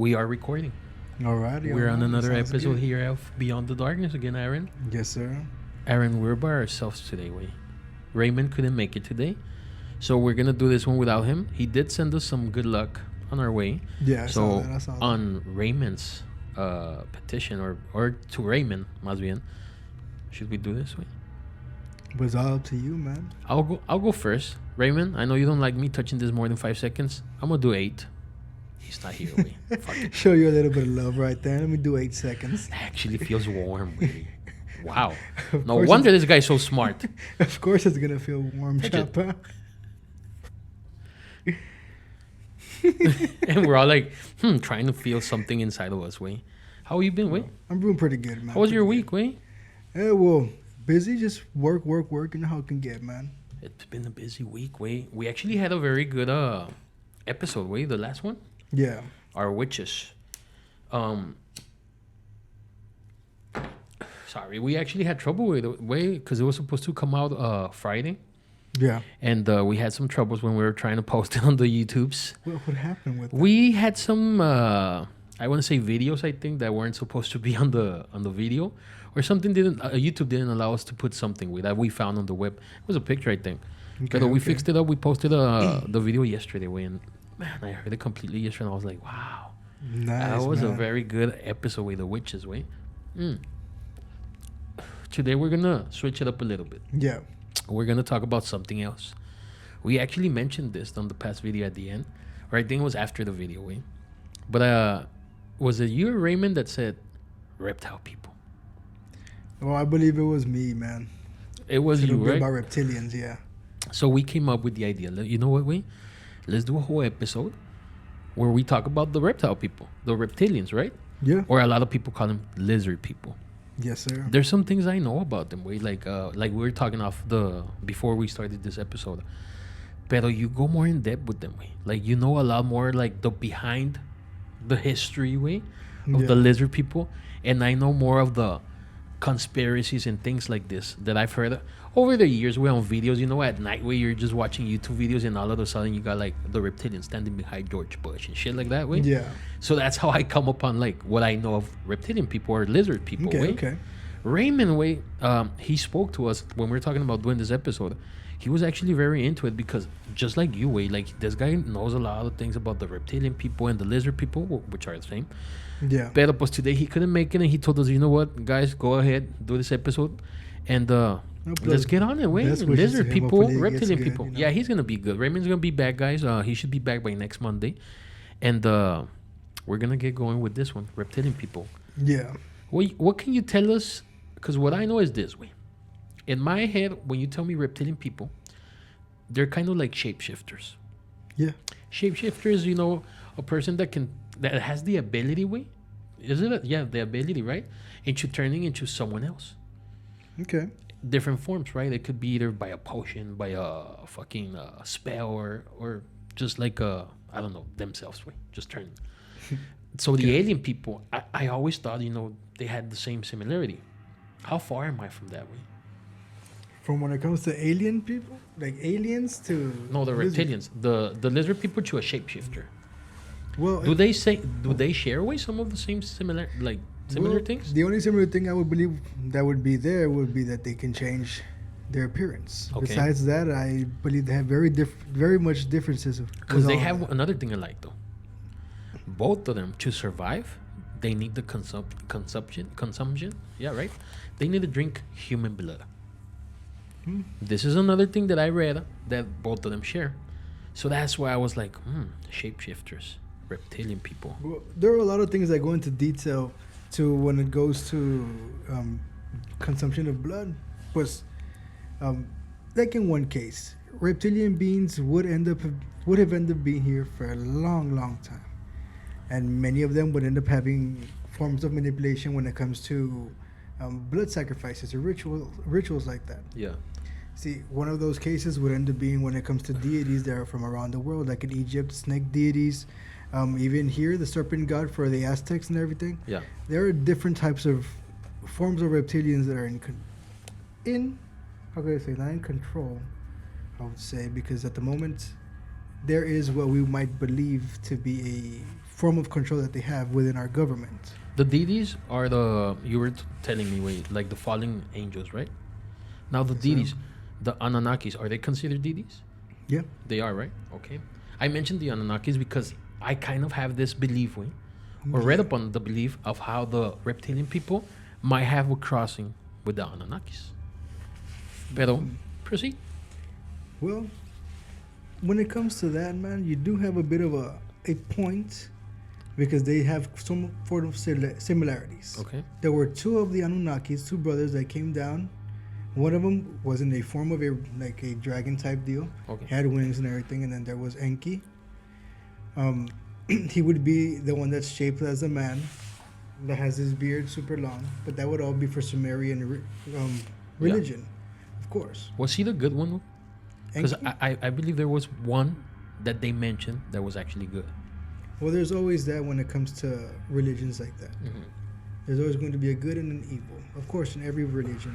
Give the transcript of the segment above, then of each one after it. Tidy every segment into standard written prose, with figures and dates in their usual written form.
We are recording. Alrighty. We're on another Sounds episode good. here of Beyond the Darkness again, Aaron. Yes, sir. Aaron, we're by ourselves today. Raymond couldn't make it today, so we're gonna do this one without him. He did send us some good luck on our way. Yeah, I So saw that. on Raymond's petition, or to Raymond, más bien, should we do this way? But it's all up to you, man. I'll go first. Raymond, I know you don't like me touching this more than 5 seconds. I'm gonna do 8. He's not here. Fuck it. Show you a little bit of love right there. Let me do 8 seconds. Actually feels warm. Really. Wow. Of No course wonder this guy's so smart. Of course it's gonna feel warm, Touch it. Chapa. And we're all like, trying to feel something inside of us, Way. How have you been, Way? I'm doing pretty good, man. How was your Pretty week, Way? good. Well, busy, just work. You know how it can get, man. It's been a busy week, Way. We actually had a very good episode, Way, the last one. Yeah. Our witches. Sorry, we actually had trouble with it, Way, because it was supposed to come out Friday. Yeah. And we had some troubles when we were trying to post it on the YouTubes. What happened with that? We had some, I want to say videos, I think, that weren't supposed to be on the video, or something YouTube didn't allow us to put something that we found on the web. It was a picture, I think. Okay, But we okay. fixed it up. We posted the video yesterday, and man, I heard it completely yesterday. And I was like, wow, Nice, that was a man. very good episode with the witches. Today we're gonna switch it up a little bit. Yeah. We're gonna talk about something else. We actually mentioned this on the past video at the end, or I think it was after the video, Wayne. But was it you or Raymond that said reptile people? Well, I believe it was me, man. It was It's a you, little bit right? about reptilians, yeah. So we came up with the idea. You know what, Wayne? Let's do a whole episode where we talk about the reptile people, the reptilians, right? Yeah. Or a lot of people call them lizard people. Yes, sir. There's some things I know about them, Wayne. Like we were talking before we started this episode. Pero you go more in depth with them, Wayne. Like you know a lot more, like the behind the history, Wayne, of the Yeah. lizard people, and I know more of the conspiracies and things like this that I've heard over the years. We're on videos, at night where you're just watching YouTube videos, and all of a sudden you got like the reptilians standing behind George Bush and shit like that, way. Yeah. So that's how I come upon like what I know of reptilian people or lizard people. Okay, way. okay. Raymond, way, he spoke to us when we were talking about doing this episode. He was actually very into it because just like you, way, like this guy knows a lot of things about the reptilian people and the lizard people, which are the same. Yeah. Pero pues today he couldn't make it, and he told us, you know what, guys, go ahead, do this episode, and let's get on it, wait. best wishes Lizard to him. people, Hopefully he gets reptilian good, people. you know? Yeah, he's gonna be good. Raymond's gonna be back, guys. He should be back by next Monday, and we're gonna get going with this one, reptilian people. Yeah. What can you tell us? Because what I know is this way. In my head, when you tell me reptilian people, they're kind of like shapeshifters. Yeah. Shapeshifters, a person that has the ability, way. Is it? The ability, right? Into turning into someone else. Okay. Different forms, right? It could be either by a potion, by a fucking spell, or just like I don't know, themselves, way. Just turn. So the alien people, I always thought, they had the same similarity. How far am I from that way? From when it comes to alien people, like aliens to No, the lizard- reptilians, the lizard people to a shapeshifter. Well, Do they share away some of the same similar well, things? The only similar thing I would believe that would be there would be that they can change their appearance. Okay. Besides that, I believe they have very much differences. Because they have another thing I like though. Both of them, to survive, they need the consumption. Yeah, right. They need to drink human blood. This is another thing that I read that both of them share. So that's why I was like, shapeshifters, reptilian people. Well, there are a lot of things that go into detail to when it goes to consumption of blood. But like in one case, reptilian beings would have ended up being here for a long, long time, and many of them would end up having forms of manipulation when it comes to blood sacrifices or rituals like that. Yeah. See, one of those cases would end up being when it comes to deities that are from around the world, like in Egypt, snake deities. Even here, the serpent god for the Aztecs and everything. Yeah. There are different types of forms of reptilians that are how could I say, not in control, I would say, because at the moment, there is what we might believe to be a form of control that they have within our government. The deities are you were telling me, wait, like the fallen angels, right? Now the deities, the Anunnakis, are they considered deities? Yeah. They are, right? Okay. I mentioned the Anunnakis because I kind of have this belief, or read upon the belief of how the reptilian people might have a crossing with the Anunnakis. Pero, proceed. Well, when it comes to that, man, you do have a bit of a point because they have some sort of similarities. Okay. There were two of the Anunnakis, two brothers that came down. One of them was in a form of a dragon type deal. Okay. Had wings and everything, and then there was Enki. He would be the one that's shaped as a man, that has his beard super long, but that would all be for Sumerian religion, of course. Was he the good one? Because Enki? I believe there was one that they mentioned that was actually good. Well, there's always that when it comes to religions like that. Mm-hmm. There's always going to be a good and an evil. Of course, in every religion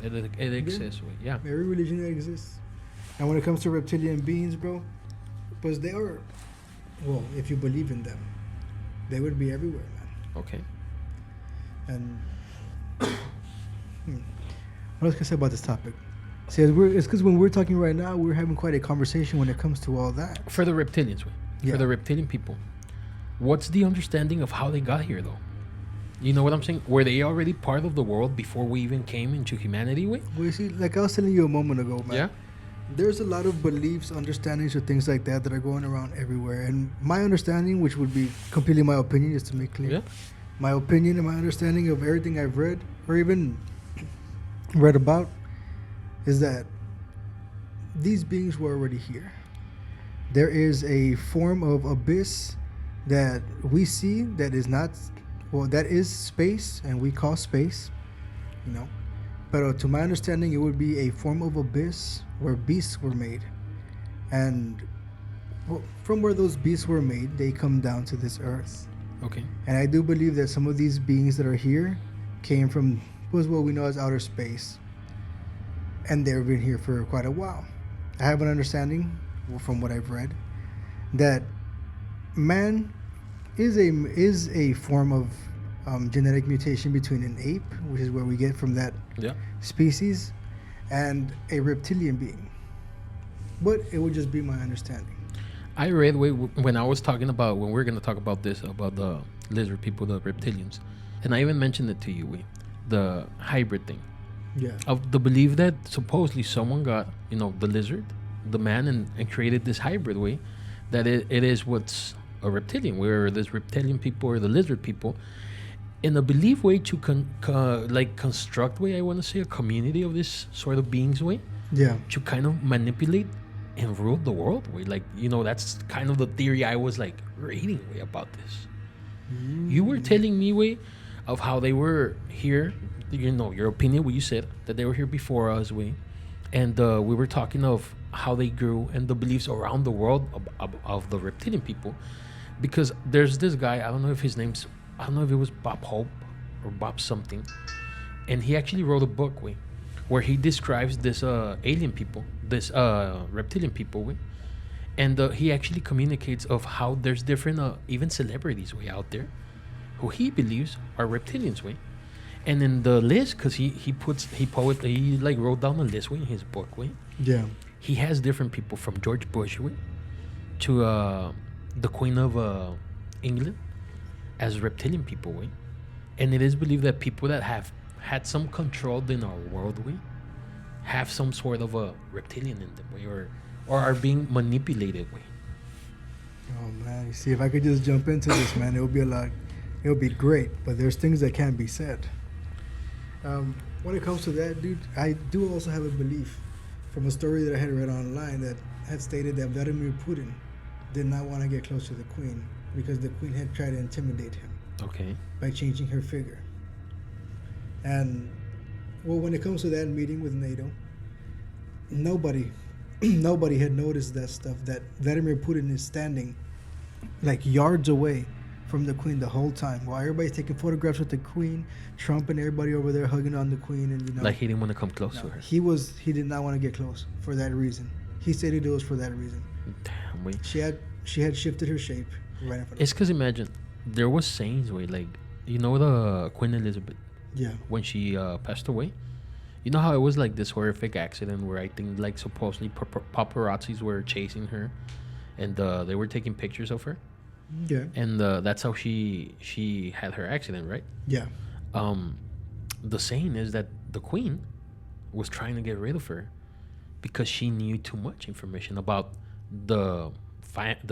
It exists, yeah. every religion that exists. And when it comes to reptilian beings, bro, because they are, well, if you believe in them, they would be everywhere, man. Okay. And what else can I say about this topic? See, it's because when we're talking right now, we're having quite a conversation when it comes to all that. For the reptilians, Yeah. for the reptilian people, what's the understanding of how they got here, though? You know what I'm saying? Were they already part of the world before we even came into humanity? Well, you see, like I was telling you a moment ago, man. Yeah. There's a lot of beliefs, understandings, or things like that are going around everywhere. And my understanding, which would be completely my opinion, just to make clear, Yeah. my opinion and my understanding of everything I've read or even read about is that these beings were already here. There is a form of abyss that we see that is not, well, that is space, and we call space, you know. But to my understanding, it would be a form of abyss where beasts were made. And from where those beasts were made, they come down to this earth. Okay. And I do believe that some of these beings that are here came from what we know as outer space. And they've been here for quite a while. I have an understanding from what I've read that man is a form of genetic mutation between an ape, which is where we get from that species, and a reptilian being. But it would just be my understanding. I read when I was talking about, when we we're going to talk about this, about the lizard people, the reptilians, and I even mentioned it to you, the hybrid thing. Yeah. Of the belief that supposedly someone got, the lizard, the man, and created this hybrid way, that it is what's a reptilian, where this reptilian people or the lizard people, in a belief way to construct way, I want to say, a community of this sort of beings way. Yeah. To kind of manipulate and rule the world way. That's kind of the theory I was reading way about this. You were telling me way of how they were here, your opinion, what you said, that they were here before us way. And we were talking of how they grew and the beliefs around the world of the reptilian people. Because there's this guy, I don't know if it was Bob Hope or Bob something. And he actually wrote a book where he describes this alien people, this reptilian people, and he actually communicates of how there's different even celebrities out there who he believes are reptilians and in the list, because he wrote down a list in his book Yeah. he has different people from George Bush to the Queen of England as reptilian people and it is believed that people that have had some control in our world have some sort of a reptilian in them or are being manipulated Oh man, you see, if I could just jump into this, man, it would be great, but there's things that can't be said. When it comes to that, dude, I do also have a belief from a story that I had read online that had stated that Vladimir Putin did not want to get close to the Queen because the Queen had tried to intimidate him. Okay. By changing her figure. And well, when it comes to that meeting with NATO, nobody had noticed that stuff, that Vladimir Putin is standing yards away from the Queen the whole time while everybody's taking photographs with the Queen, Trump and everybody over there hugging on the Queen, and he didn't want to come close to her. He did not want to get close for that reason. He stated it was for that reason. Damn, She had shifted her shape. right in front of It's because imagine there was sayings where like the Queen Elizabeth yeah. when she passed away. You know how it was like this horrific accident where I think like supposedly paparazzis were chasing her, and they were taking pictures of her, Yeah. and that's how she had her accident, right? Yeah. The saying is that the Queen was trying to get rid of her because she knew too much information about the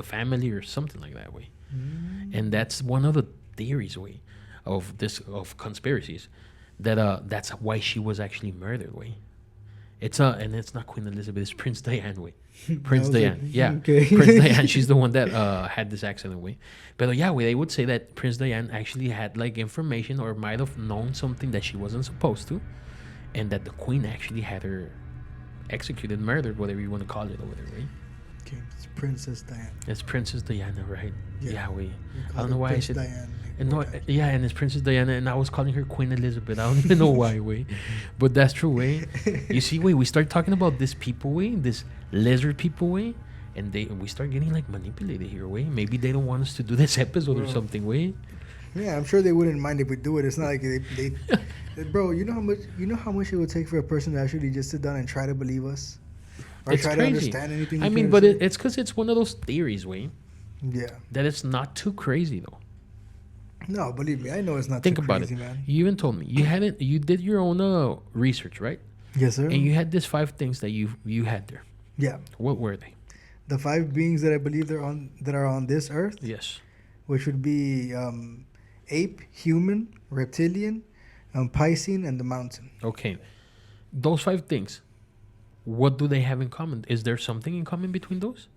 family or something like that way. And that's one of the theories way of conspiracies that that's why she was actually murdered way. And it's not Queen Elizabeth, it's Prince Diane way. Prince Diane, yeah. Okay. Prince Diane, she's the one that had this accident way. But yeah, they would say that Prince Diane actually had like information or might have known something that she wasn't supposed to, and that the Queen actually had her executed, murdered, whatever you want to call it or whatever, right? Okay, it's Princess Diana. It's Princess Diana, right? Yeah, I don't know why I said. Diana. And no, yeah, and it's Princess Diana, and I was calling her Queen Elizabeth. I don't even know why, way, but that's true, way. You see, way we start talking about this people, way, this lizard people, way, and we start getting like manipulated here, way. Maybe they don't want us to do this episode or something, way. Yeah, I'm sure they wouldn't mind if we do it. It's not like they bro. You know how much it would take for a person to actually just sit down and try to believe us, or It's try crazy. to understand anything. I mean, but it's because it's one of those theories, way. Yeah. That it's not too crazy though. No, believe me, I know it's not Think too about crazy, it. man. You even told me you did your own research, right? Yes, sir. And you had these 5 things that you had there. Yeah. What were they? The 5 beings that I believe that are on this earth, Yes. which would be ape, human, reptilian, Piscean, and the mountain. Okay. Those 5 things, what do they have in common? Is there something in common between those?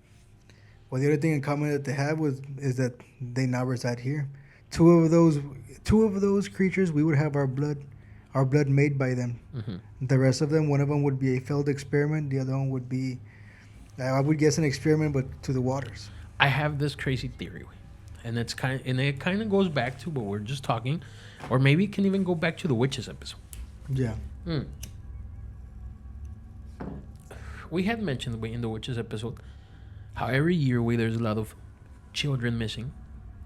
Well, the other thing in common that they have is that they now reside here. Two of those creatures, we would have our blood made by them. Mm-hmm. The rest of them, one of them would be a failed experiment. The other one would be, I would guess, an experiment, but to the waters. I have this crazy theory, and it kind of goes back to what we're just talking, or maybe it can even go back to the witches episode. Yeah. We had mentioned in the witches episode how every year there's a lot of children missing,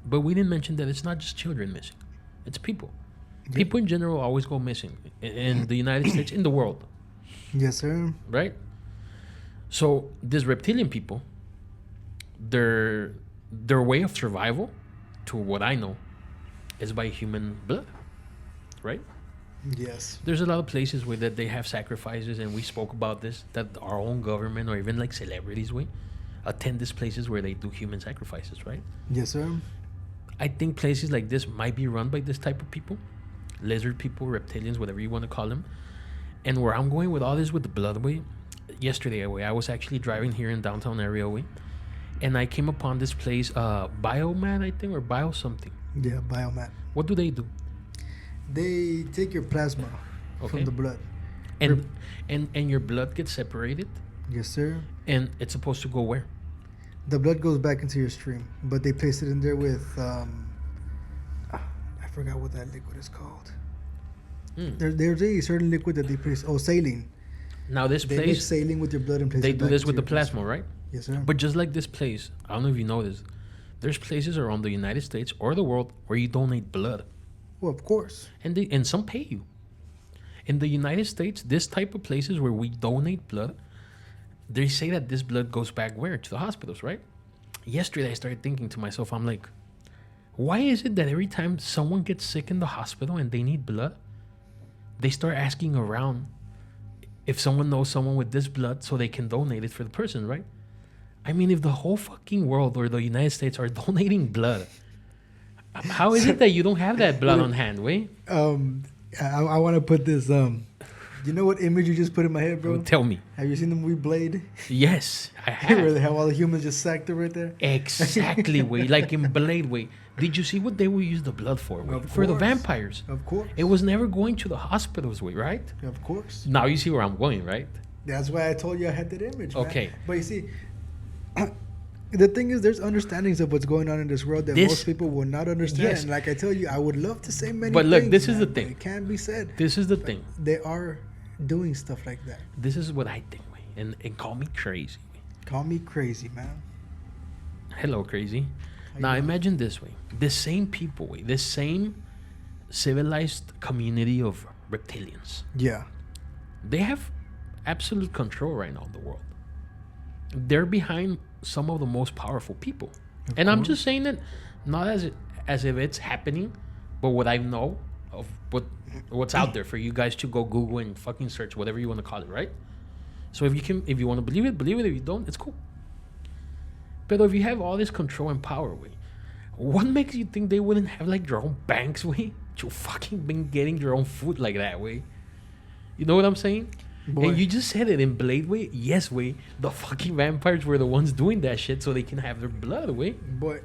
but we didn't mention that it's not just children missing; it's people. Yeah. People in general always go missing in the United States, in the world, Yes, sir. right? So these reptilian people, their way of survival, to what I know, is by human blood, right? Yes. There's a lot of places where that they have sacrifices, and we spoke about this, that our own government or even like celebrities attend these places where they do human sacrifices, right? Yes, sir. I think places like this might be run by this type of people, lizard people, reptilians, whatever you want to call them. And where I'm going with all this with the blood yesterday I was actually driving here in downtown area and I came upon this place, Biomat, I think, or Bio something. Yeah, biomat. What do they do? They take your plasma from the blood. And your blood gets separated, Yes, sir. and it's supposed to go where? The blood goes back into your stream, but they place it in there with I forgot what that liquid is called. There's a certain liquid that they place. Oh, saline. Now this They mix place, saline with your blood and place they it do back this into with the your plasma, right? Yes, sir. But just like this place, I don't know if you know this, there's places around the United States or the world where you donate blood, Well, of course. and some pay you. In the United States, this type of places where we donate blood, they say that this blood goes back where? To the hospitals, right? Yesterday, I started thinking to myself, I'm like, why is it that every time someone gets sick in the hospital and they need blood, they start asking around if someone knows someone with this blood so they can donate it for the person, right? I mean, if the whole fucking world or the United States are donating blood, how is it that you don't have that blood on hand, way? I want to put this. You know what image you just put in my head, bro? Tell me. Have you seen the movie Blade? Yes, I Where have. they have all the humans just sacked right there. Exactly, way. Like in Blade, way. Did you see what they will use the blood for, way? Of For the course. vampires. Of course. It was never going to the hospitals, way, right? Of course. Now you see where I'm going, right? That's why I told you I had that image. Man. Okay. But you see, the thing is, there's understandings of what's going on in this world that most people will not understand. Yes. And like I tell you, I would love to say many But look, things, this is man, the but thing. It can't be said. This is the thing. They are doing stuff like that. This is what I think, way. And call me crazy. Call me crazy, man. Hello, crazy. Now imagine this way: the same people, the same civilized community of reptilians. Yeah. They have absolute control right now of the world. They're behind some of the most powerful people, and I'm just saying that not as if it's happening, but what I know of what's out there for you guys to go Google and fucking search whatever you want to call it, right? So if you want to believe it, believe it. If you don't, it's cool. But if you have all this control and power, what makes you think they wouldn't have like their own banks, to fucking been getting their own food like that, You know what I'm saying? Boy. And you just said it in Blade, Yes, the fucking vampires were the ones doing that shit so they can have their blood, Boy,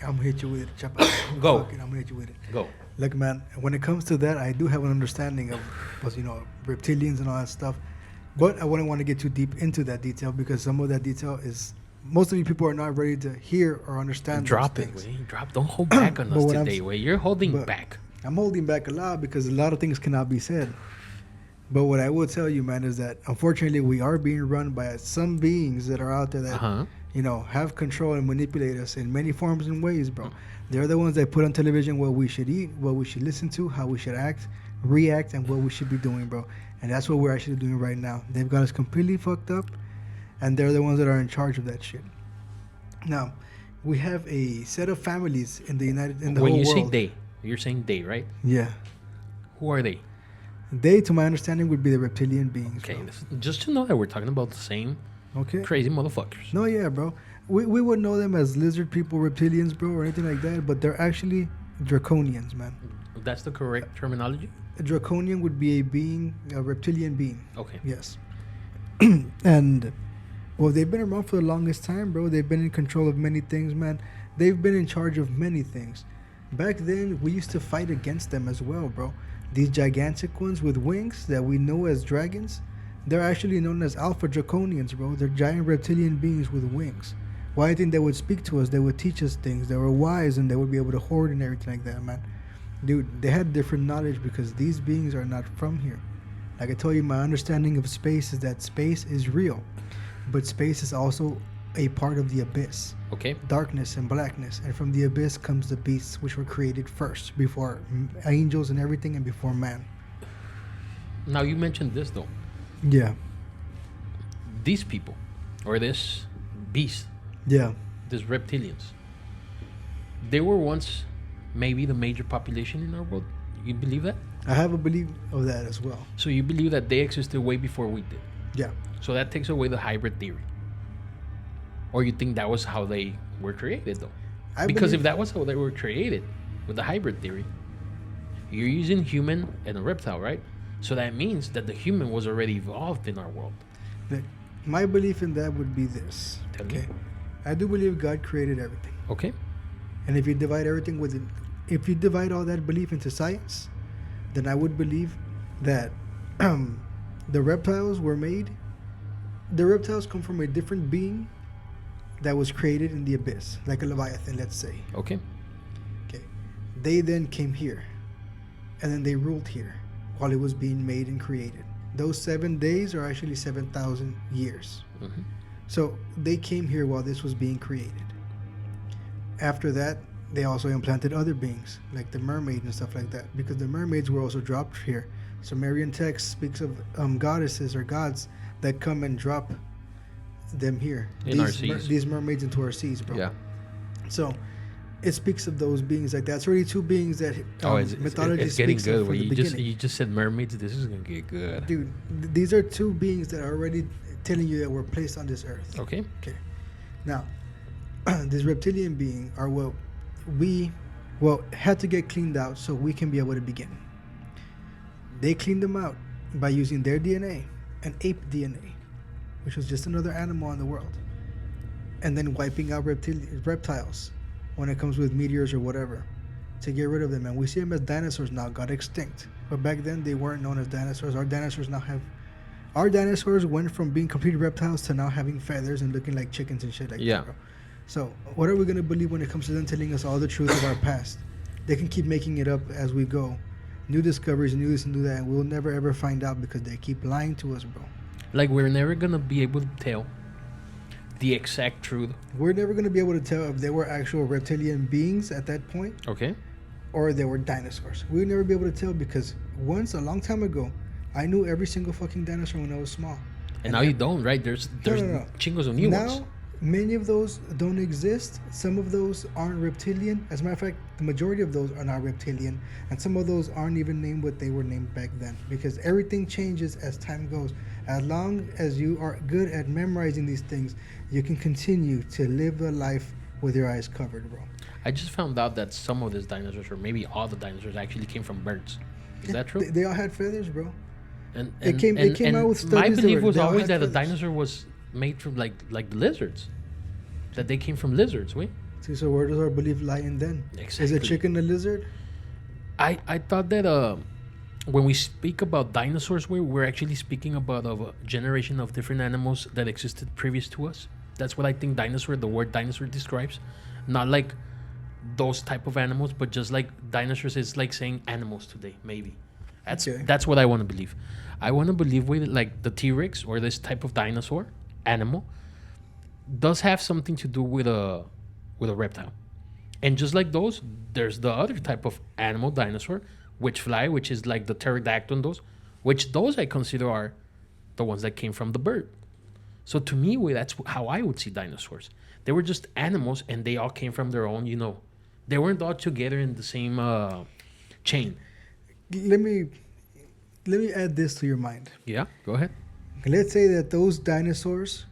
I'm gonna hit you with it, Chapa. Go. I'm gonna hit you with it. Go. Look, man, when it comes to that, I do have an understanding of, reptilians and all that stuff. But I wouldn't want to get too deep into that detail because some of that detail is... Most of you people are not ready to hear or understand Drop it, Drop. Don't hold back on us today, You're holding back. I'm holding back a lot because a lot of things cannot be said. But what I will tell you, man, is that unfortunately we are being run by some beings that are out there that, have control and manipulate us in many forms and ways, bro. They're the ones that put on television what we should eat, what we should listen to, how we should act, react, and what we should be doing, bro. And that's what we're actually doing right now. They've got us completely fucked up. And they're the ones that are in charge of that shit. Now, we have a set of families in the whole world. When you say they, you're saying they, right? Yeah. Who are they? They, to my understanding, would be the reptilian beings. Okay, just to know that we're talking about the same crazy motherfuckers. No, yeah, bro. We wouldn't know them as lizard people, reptilians, bro, or anything like that, but they're actually draconians, man. That's the correct terminology? A draconian would be a reptilian being. Okay. Yes. And... Well, they've been around for the longest time, bro. They've been in control of many things, man. They've been in charge of many things. Back then, we used to fight against them as well, bro. These gigantic ones with wings that we know as dragons, they're actually known as alpha draconians, bro. They're giant reptilian beings with wings. Why I think they would speak to us, they would teach us things. They were wise and they would be able to hoard and everything like that, man. Dude, they had different knowledge because these beings are not from here. Like I told you, my understanding of space is that space is real. But space is also a part of the abyss. Okay. Darkness and blackness. And from the abyss comes the beasts, which were created first, before angels and everything, and before man. Now, you mentioned this, though. Yeah. These people, or this beast. Yeah. These reptilians. They were once maybe the major population in our world. You believe that? I have a belief of that as well. So you believe that they existed way before we did? Yeah. So that takes away the hybrid theory. Or you think that was how they were created, though? Because if that was how they were created, with the hybrid theory, you're using human and a reptile, right? So that means that the human was already evolved in our world. My belief in that would be this. Tell me. I do believe God created everything. Okay. And if you divide if you divide all that belief into science, then I would believe that the reptiles were made. The reptiles come from a different being that was created in the abyss, like a leviathan, let's say. Okay. They then came here, and then they ruled here while it was being made and created. Those 7 days are actually 7,000 years. Mm-hmm. So they came here while this was being created. After that, they also implanted other beings, like the mermaid and stuff like that, because the mermaids were also dropped here. Sumerian text speaks of goddesses or gods that come and drop them here. In our seas. These mermaids into our seas, bro. Yeah. So it speaks of those beings like that. It's already two beings that mythology it's getting speaks good. of from the beginning. You just said mermaids. This is gonna get good, dude. These are two beings that are already telling you that we're placed on this earth. Okay. Now, this reptilian being are what we had to get cleaned out so we can be able to begin. They cleaned them out by using their DNA and ape DNA, which was just another animal in the world, and then wiping out reptiles when it comes with meteors or whatever to get rid of them. And we see them as dinosaurs now, got extinct. But back then they weren't known as dinosaurs. Our dinosaurs went from being complete reptiles to now having feathers and looking like chickens and shit like that, bro. So what are we going to believe when it comes to them telling us all the truth of our past? They can keep making it up as we go. New discoveries, new this and new that, and we'll never ever find out because they keep lying to us, bro. Like, we're never going to be able to tell the exact truth. We're never going to be able to tell if they were actual reptilian beings at that point. Okay. Or they were dinosaurs. We'll never be able to tell because once, a long time ago, I knew every single fucking dinosaur when I was small. And now you don't, right? There's chingos of new ones. Now, many of those don't exist. Some of those aren't reptilian. As a matter of fact, the majority of those are not reptilian. And some of those aren't even named what they were named back then. Because everything changes as time goes. As long as you are good at memorizing these things, you can continue to live a life with your eyes covered, bro. I just found out that some of these dinosaurs, or maybe all the dinosaurs, actually came from birds. Is that true? They all had feathers, bro. And it came out with my studies. belief was always that a dinosaur was made from like the lizards. That they came from lizards, wait. See, so where does our belief lie in then? Exactly. Is a chicken a lizard? I thought that when we speak about dinosaurs, we're actually speaking about a generation of different animals that existed previous to us. That's what I think the word dinosaur describes. Not like those type of animals, but just like dinosaurs is like saying animals today, maybe. That's what I want to believe. I want to believe with like the T-Rex or this type of dinosaur animal does have something to do with a reptile. And just like those, there's the other type of animal dinosaur, which is like the pterodactyl, which those I consider are the ones that came from the bird. So to me, that's how I would see dinosaurs. They were just animals, and they all came from their own, they weren't all together in the same chain. Let me add this to your mind. Yeah, go ahead. Let's say that those dinosaurs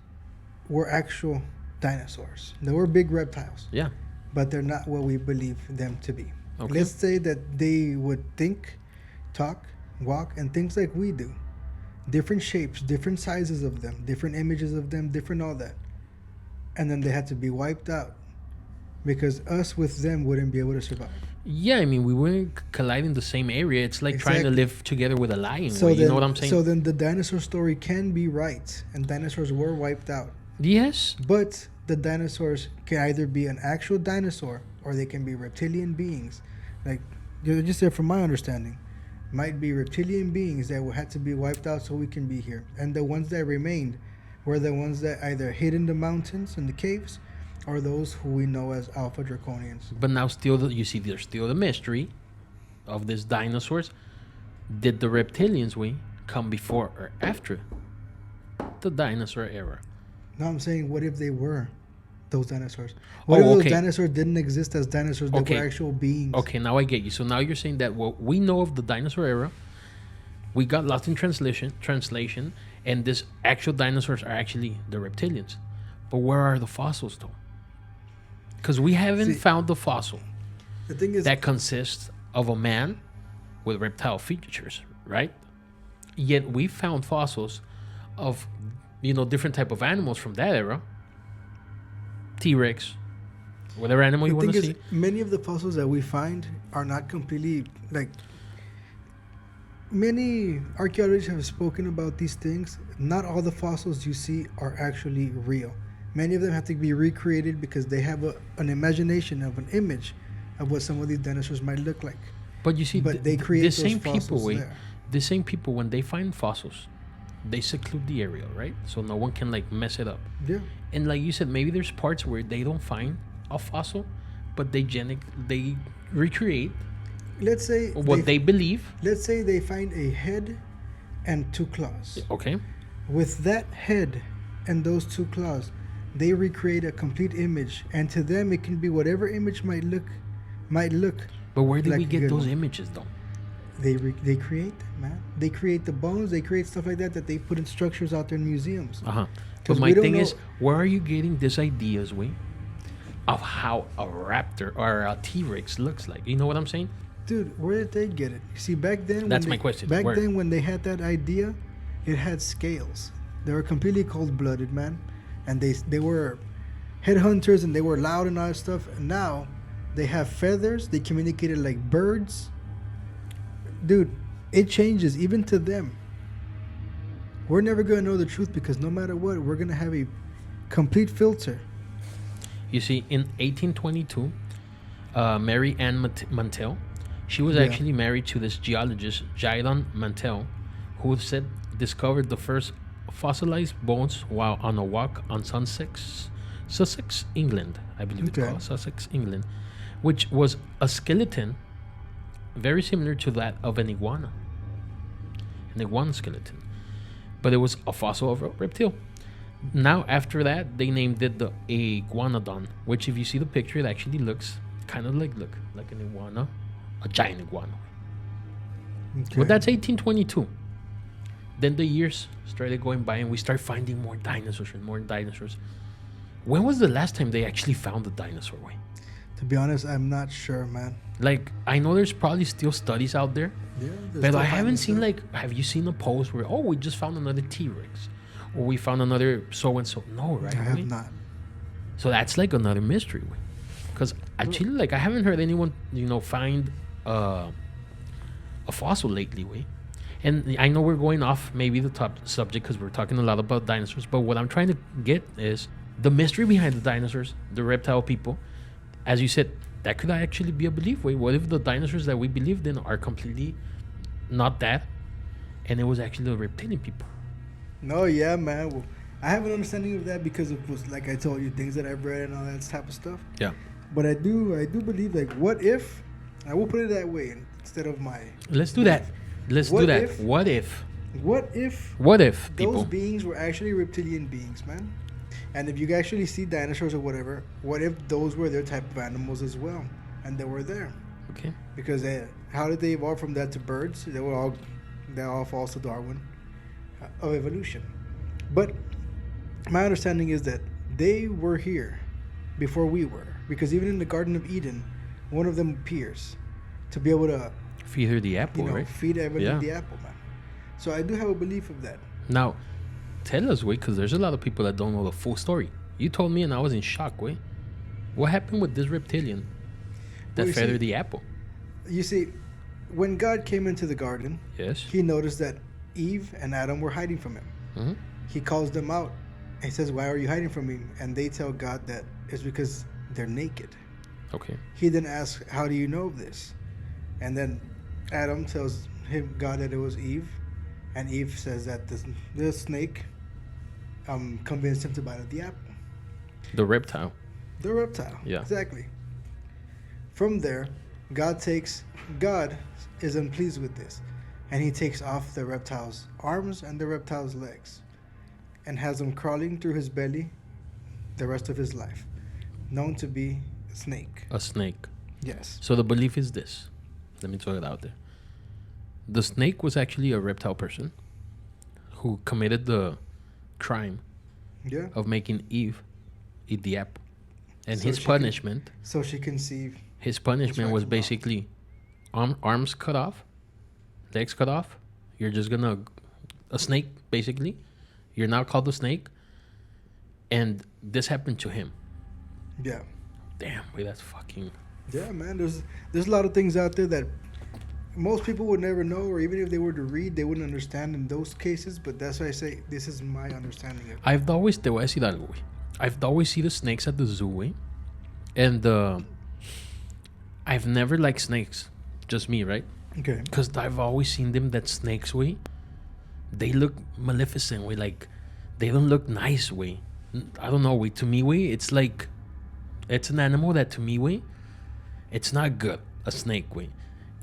were actual dinosaurs. They were big reptiles. Yeah. But they're not what we believe them to be. Okay. Let's say that they would think, talk, walk, and things like we do. Different shapes, different sizes of them, different images of them, different all that. And then they had to be wiped out because us with them wouldn't be able to survive. Yeah, I mean, we wouldn't collide in the same area. It's like trying to live together with a lion. You know what I'm saying? So then the dinosaur story can be right, and dinosaurs were wiped out. Yes. But the dinosaurs can either be an actual dinosaur or they can be reptilian beings. Like, just said from my understanding, might be reptilian beings that had to be wiped out so we can be here. And the ones that remained were the ones that either hid in the mountains and the caves, or those who we know as Alpha Draconians. But now you see there's still the mystery of these dinosaurs. Did the reptilians come before or after the dinosaur era? No, I'm saying, what if they were those dinosaurs? What if those dinosaurs didn't exist as dinosaurs? They were actual beings. Okay, now I get you. So now you're saying that what we know of the dinosaur era, we got lost in translation, and these actual dinosaurs are actually the reptilians. But where are the fossils, though? Because we haven't found the fossil the thing is, that consists of a man with reptile features, right? Yet we found fossils of, different type of animals from that era. T-Rex, whatever animal you want to see. Many of the fossils that we find are not completely, like, many archaeologists have spoken about these things. Not all the fossils you see are actually real. Many of them have to be recreated because they have an imagination of an image of what some of these dinosaurs might look like. But you see, they create the those same fossils people. there. The same people, when they find fossils, they seclude the area, right? So no one can mess it up. Yeah. And like you said, maybe there's parts where they don't find a fossil, but they recreate. Let's say what they believe. Let's say they find a head and two claws. Okay. With that head and those two claws, they recreate a complete image, and to them it can be whatever image might look. But where did like we get those images, though? They create them, man. They create the bones. They create stuff like that they put in structures out there in museums. But my thing is, where are you getting these ideas, of how a raptor or a T-Rex looks like? You know what I'm saying? Dude, where did they get it? You see, back then... That's my question. Back then, when they had that idea, it had scales. They were completely cold-blooded, man. And they were headhunters, and they were loud and all that stuff. And now, they have feathers. They communicated like birds. Dude, it changes even to them. We're never going to know the truth because no matter what, we're going to have a complete filter. You see, in 1822, Mary Ann Mantell, she was actually married to this geologist, Jaidon Mantell, who discovered the first fossilized bones while on a walk on Sussex, England. I believe it's called Sussex, England, which was a skeleton very similar to that of an iguana skeleton, but it was a fossil of a reptile. Now, after that, they named it the iguanodon, which, if you see the picture, it actually looks kind of like an iguana, a giant iguana. Okay. But that's 1822. Then the years started going by, and we start finding more dinosaurs and more dinosaurs. When was the last time they actually found a dinosaur? Way? To be honest, I'm not sure, man. Like, I know there's probably still studies out there. Yeah, but I haven't seen, like, have you seen a post where, oh, we just found another T-Rex, or we found another so-and-so? No, right? I have not. So that's like another mystery, because actually, like, I haven't heard anyone, find a fossil lately, way. And I know we're going off maybe the top subject because we're talking a lot about dinosaurs, but what I'm trying to get is the mystery behind the dinosaurs, the reptile people. As you said, that could actually be a belief. Wait, what if the dinosaurs that we believed in are completely not that, and it was actually the reptilian people? No, yeah, man. Well, I have an understanding of that because of, like I told you, things that I've read and all that type of stuff. Yeah. But I do believe, like, what if? I will put it that way instead of my. Let's do that. What if? What if people? Those beings were actually reptilian beings, man? And if you actually see dinosaurs or whatever, what if those were their type of animals as well, and they were there? Okay. Because how did they evolve from that to birds? That all falls to Darwin of evolution. But my understanding is that they were here before we were, because even in the Garden of Eden, one of them appears to be able to feed her the apple, right? Feed everyone the apple, man. So I do have a belief of that. Now, tell us, wait, because there's a lot of people that don't know the full story. You told me, and I was in shock, wait. What happened with this reptilian that fed her the apple? You see, when God came into the garden, yes, he noticed that Eve and Adam were hiding from him. Mm-hmm. He calls them out. He says, "Why are you hiding from me?" And they tell God that it's because they're naked. Okay. He then asks, "How do you know this?" And then Adam tells God that it was Eve, and Eve says that the snake convinced him to bite the apple. The reptile. The reptile. Yeah. Exactly. From there, God is unpleased with this, and he takes off the reptile's arms and the reptile's legs, and has them crawling through his belly the rest of his life, known to be a snake. A snake. Yes. So the belief is this. Let me throw it out there. The snake was actually a reptile person who committed the crime of making Eve eat the apple. And his punishment... So she conceived. His punishment was basically arms cut off, legs cut off. You're just gonna... A snake, basically. You're now called a snake. And this happened to him. Yeah. Damn, wait, that's fucking... Yeah, man. There's a lot of things out there that most people would never know, or even if they were to read, they wouldn't understand in those cases. But that's why I say this is my understanding of it. I've always seen the snakes at the zoo, and I've never liked snakes. Just me, right? Okay. Because I've always seen them that snakes, they look maleficent, like they don't look nice, I don't know, to me, it's like it's an animal that to me, it's not good, a snake,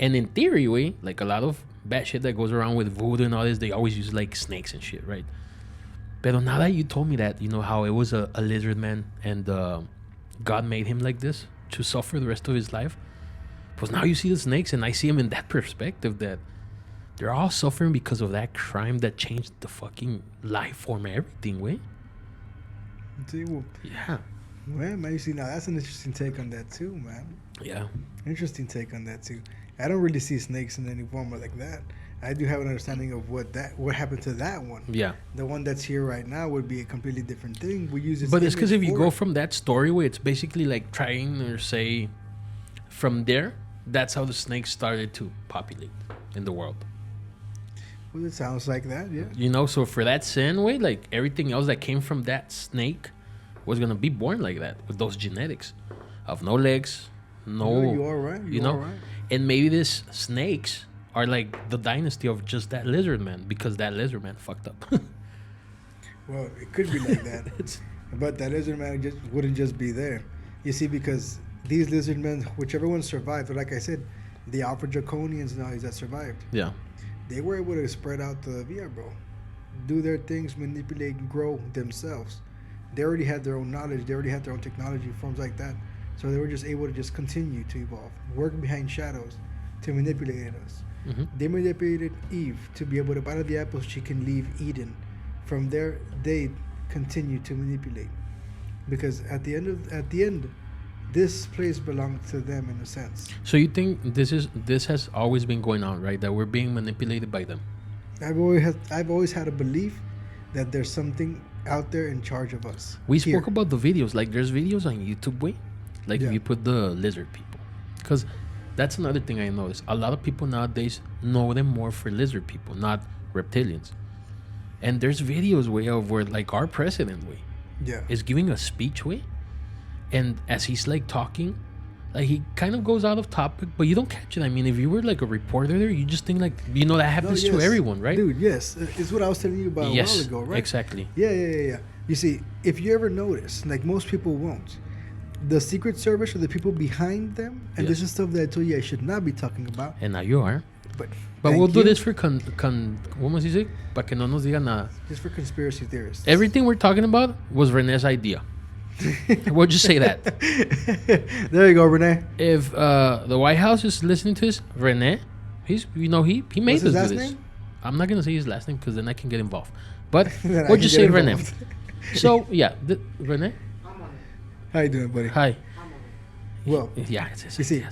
And in theory, like a lot of bad shit that goes around with voodoo and all this, they always use like snakes and shit, right? But now that you told me that, how it was a lizard man and God made him like this to suffer the rest of his life. Because now you see the snakes, and I see them in that perspective that they're all suffering because of that crime that changed the fucking life form, everything, See, well, yeah. Well, man, you see, now that's an interesting take on that too, man. Yeah. Interesting take on that too. I don't really see snakes in any form like that. I do have an understanding of what happened to that one. Yeah. The one that's here right now would be a completely different thing. We use it. But it's because if you go from that story where it's basically like trying to say from there, that's how the snakes started to populate in the world. Well, it sounds like that, yeah. So for that sin like everything else that came from that snake was going to be born like that with those genetics of no legs, no... No, you are right. You are right. And maybe these snakes are like the dynasty of just that lizard man, because that lizard man fucked up. Well, it could be like that. But that lizard man wouldn't just be there. You see, because these lizard men, whichever one survived, but like I said, the Alpha Draconians now that survived. Yeah. They were able to spread out the VR, bro. Do their things, manipulate and grow themselves. They already had their own knowledge. They already had their own technology, forms like that. So they were just able to just continue to evolve, work behind shadows to manipulate us. Mm-hmm. They manipulated Eve to be able to bite of the apple so she can leave Eden. From there, they continue to manipulate. Because at the end, this place belonged to them in a sense. So you think this has always been going on, right? That we're being manipulated by them. I've always had a belief that there's something out there in charge of us. We spoke about the videos. Like there's videos on YouTube, way. Like Yeah. if you put the lizard people, because that's another thing I noticed. A lot of people nowadays know them more for lizard people, not reptilians. And there's videos where like our president is giving a speech and as he's like talking, like he kind of goes out of topic, but you don't catch it. I mean, if you were like a reporter there, you just think like that happens to everyone, right? Dude, yes, it's what I was telling you about a while ago, right? Exactly. Yeah. You see, if you ever notice, like most people won't, the Secret Service or the people behind them, and this is stuff that I told you I should not be talking about. And now you are. But we'll do this for ¿cómo se dice? Para que no nos digan nada. Just for conspiracy theorists. Everything we're talking about was Rene's idea. We'll just say that. There you go, Rene. If the White House is listening to this, Rene, he made us do this. Name? I'm not gonna say his last name because then I can get involved. But we'll just say Rene. So yeah, Rene. How you doing, buddy? Hi. Well, yeah, you see,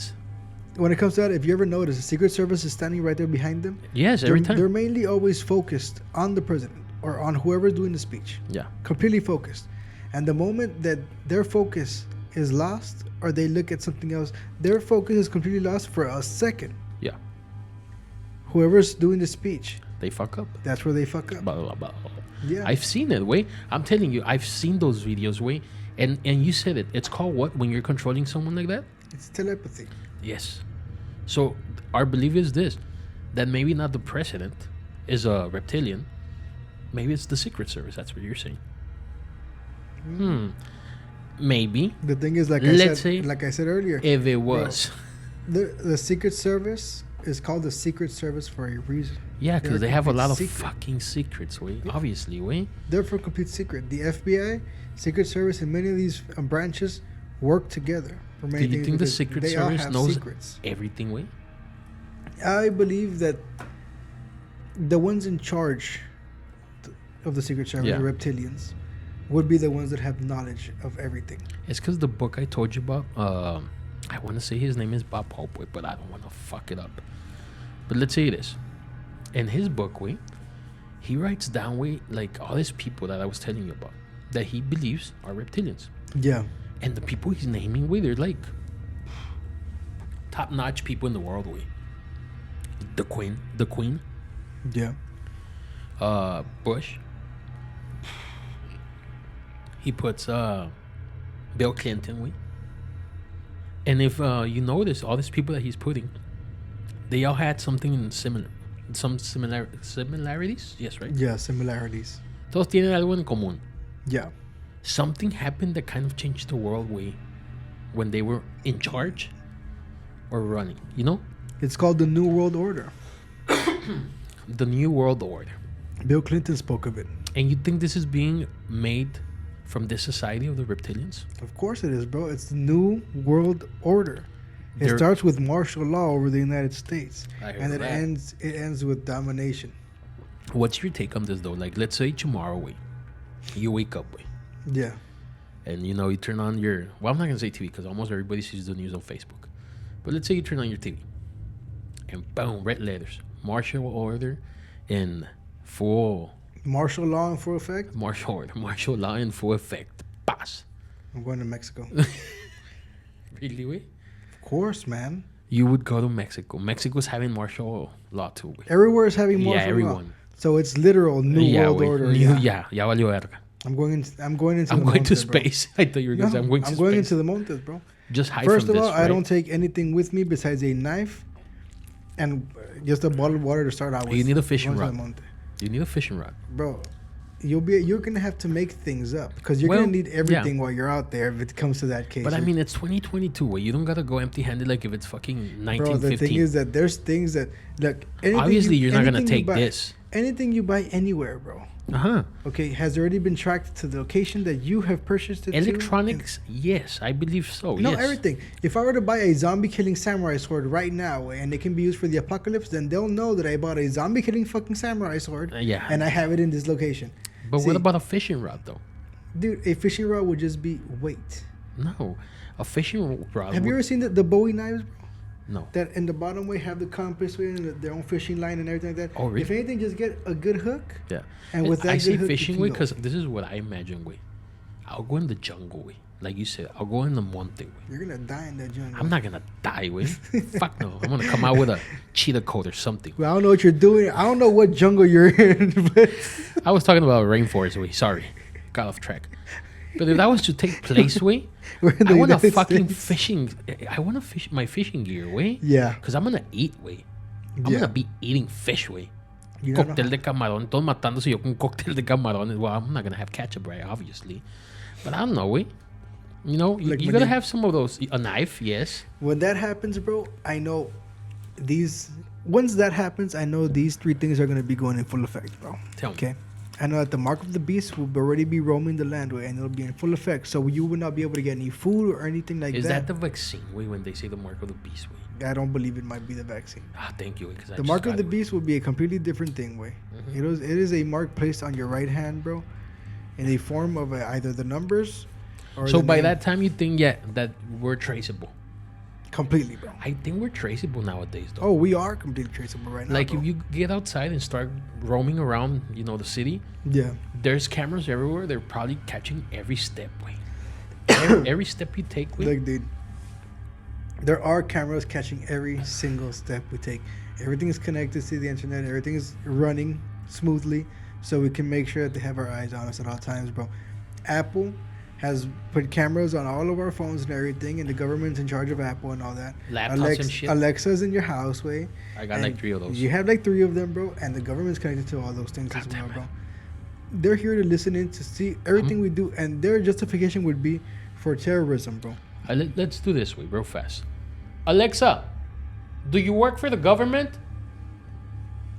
when it comes to that, if you ever notice, the Secret Service is standing right there behind them. Yes, every time. They're mainly always focused on the president or on whoever's doing the speech. Yeah. Completely focused. And the moment that their focus is lost or they look at something else, their focus is completely lost for a second. Yeah. Whoever's doing the speech, they fuck up. That's where they fuck up. Blah, blah, blah. Yeah. I've seen it, I'm telling you, I've seen those videos, And you said it. It's called what when you're controlling someone like that? It's telepathy. Yes. So our belief is this, that maybe not the president is a reptilian. Maybe it's the Secret Service. That's what you're saying. Maybe. The thing is, like I said earlier, if it was, the Secret Service is called the Secret Service for a reason. Yeah, because they have a lot of fucking secrets, obviously, They're for complete secret. The FBI, Secret Service, and many of these branches work together. For many Do you think the Secret Service knows everything, I believe that the ones in charge of the Secret Service, the Reptilians, would be the ones that have knowledge of everything. It's because the book I told you about, I want to say his name is Bob Hope, but I don't want to fuck it up. But let's say it is. In his book, he writes down, like all these people that I was telling you about, that he believes are reptilians. Yeah. And the people he's naming, they're like top-notch people in the world, The Queen. Yeah. Bush. He puts Bill Clinton, And if you notice, all these people that he's putting, they all had something similar. Some similarities? Yes, right? Yeah, similarities. Todos tienen algo en común. Yeah. Something happened that kind of changed the world, when they were in charge or running, It's called the New World Order. The New World Order. Bill Clinton spoke of it. And you think this is being made from this society of the reptilians? Of course it is, bro. It's the New World Order. It starts with martial law over the United States, and it ends with domination. What's your take on this, though? Like, let's say tomorrow, you wake up, Yeah. And you turn on your. Well, I'm not gonna say TV because almost everybody sees the news on Facebook. But let's say you turn on your TV, and boom, red letters, martial order, in full. Martial law in full effect. Martial law in full effect. Pass. I'm going to Mexico. Really, Of course, man. You would go to Mexico. Mexico's having martial law too. Everywhere is having martial law. Everyone. So it's literal New World Order. Ya valió verga. I'm going to space. I thought you were going to say I'm going to space. I'm going into the Montes, bro. Just hide First from of all, this, right? I don't take anything with me besides a knife and just a bottle of water to start out with. You need a fishing rod. You need a fishing rod. Bro, you're gonna have to make things up because you're gonna need everything while you're out there if it comes to that case. But I mean, it's 2022. Where you don't gotta go empty-handed like if it's fucking 1915. Bro, the thing is that there's things that look. Obviously, you're not gonna take this. Anything you buy anywhere, bro. Okay, has already been tracked to the location that you have purchased it. Electronics, yes, I believe so. No, yes. Everything. If I were to buy a zombie killing samurai sword right now and it can be used for the apocalypse, then they'll know that I bought a zombie killing fucking samurai sword. And I have it in this location. But what about a fishing rod, though? Dude, a fishing rod would just be weight. No, a fishing rod. Have you ever seen the Bowie knives, bro? No. That in the bottom way have the compass way and their own fishing line and everything like that. Oh, really? If anything, just get a good hook. Yeah. And with that, I say hook, fishing way because this is what I imagine way. I'll go in the jungle way, like you said. I'll go in the monte way. You're gonna die in that jungle. I'm not gonna die way. Fuck no. I'm gonna come out with a cheetah coat or something. Well, I don't know what you're doing. I don't know what jungle you're in. But I was talking about rainforest way. Sorry, got off track. But if that was to take place way, I want a fucking fishing. I want to fish my fishing gear way. Yeah. Because I'm gonna eat way. I'm gonna be eating fish way. Cóctel de camarón. Todos matándose yo con cóctel de camarón. Well, I'm not gonna have ketchup, right? Obviously. But I don't know way. You know, like you gotta have some of those. A knife, yes. When that happens, bro, I know these. Once that happens, I know these three things are gonna be going in full effect, bro. Tell me. Okay. I know that the mark of the beast will already be roaming the land way, and it'll be in full effect. So you will not be able to get any food or anything like that. Is that the vaccine way when they say the mark of the beast way? I don't believe it might be the vaccine. Thank you. The mark of the beast will be a completely different thing way. It is a mark placed on your right hand, bro, in a form of either the numbers or. So by that time, you think that we're traceable. Completely, bro. I think we're traceable nowadays, though. Oh, we are completely traceable right now. Like bro. if you get outside and start roaming around, the city. Yeah. There's cameras everywhere. They're probably catching every step, way. every step you take, way. Look, dude. There are cameras catching every single step we take. Everything is connected to the internet. Everything is running smoothly, so we can make sure that they have our eyes on us at all times, bro. Apple has put cameras on all of our phones and everything, and the government's in charge of Apple and all that. Laptops and shit. Alexa's in your house, way. I got like 3 of those. You have like 3 of them, bro, and the government's connected to all those things as well, bro. They're here to listen in, to see everything we do, and their justification would be for terrorism, bro. Let's do this way, real fast. Alexa, do you work for the government?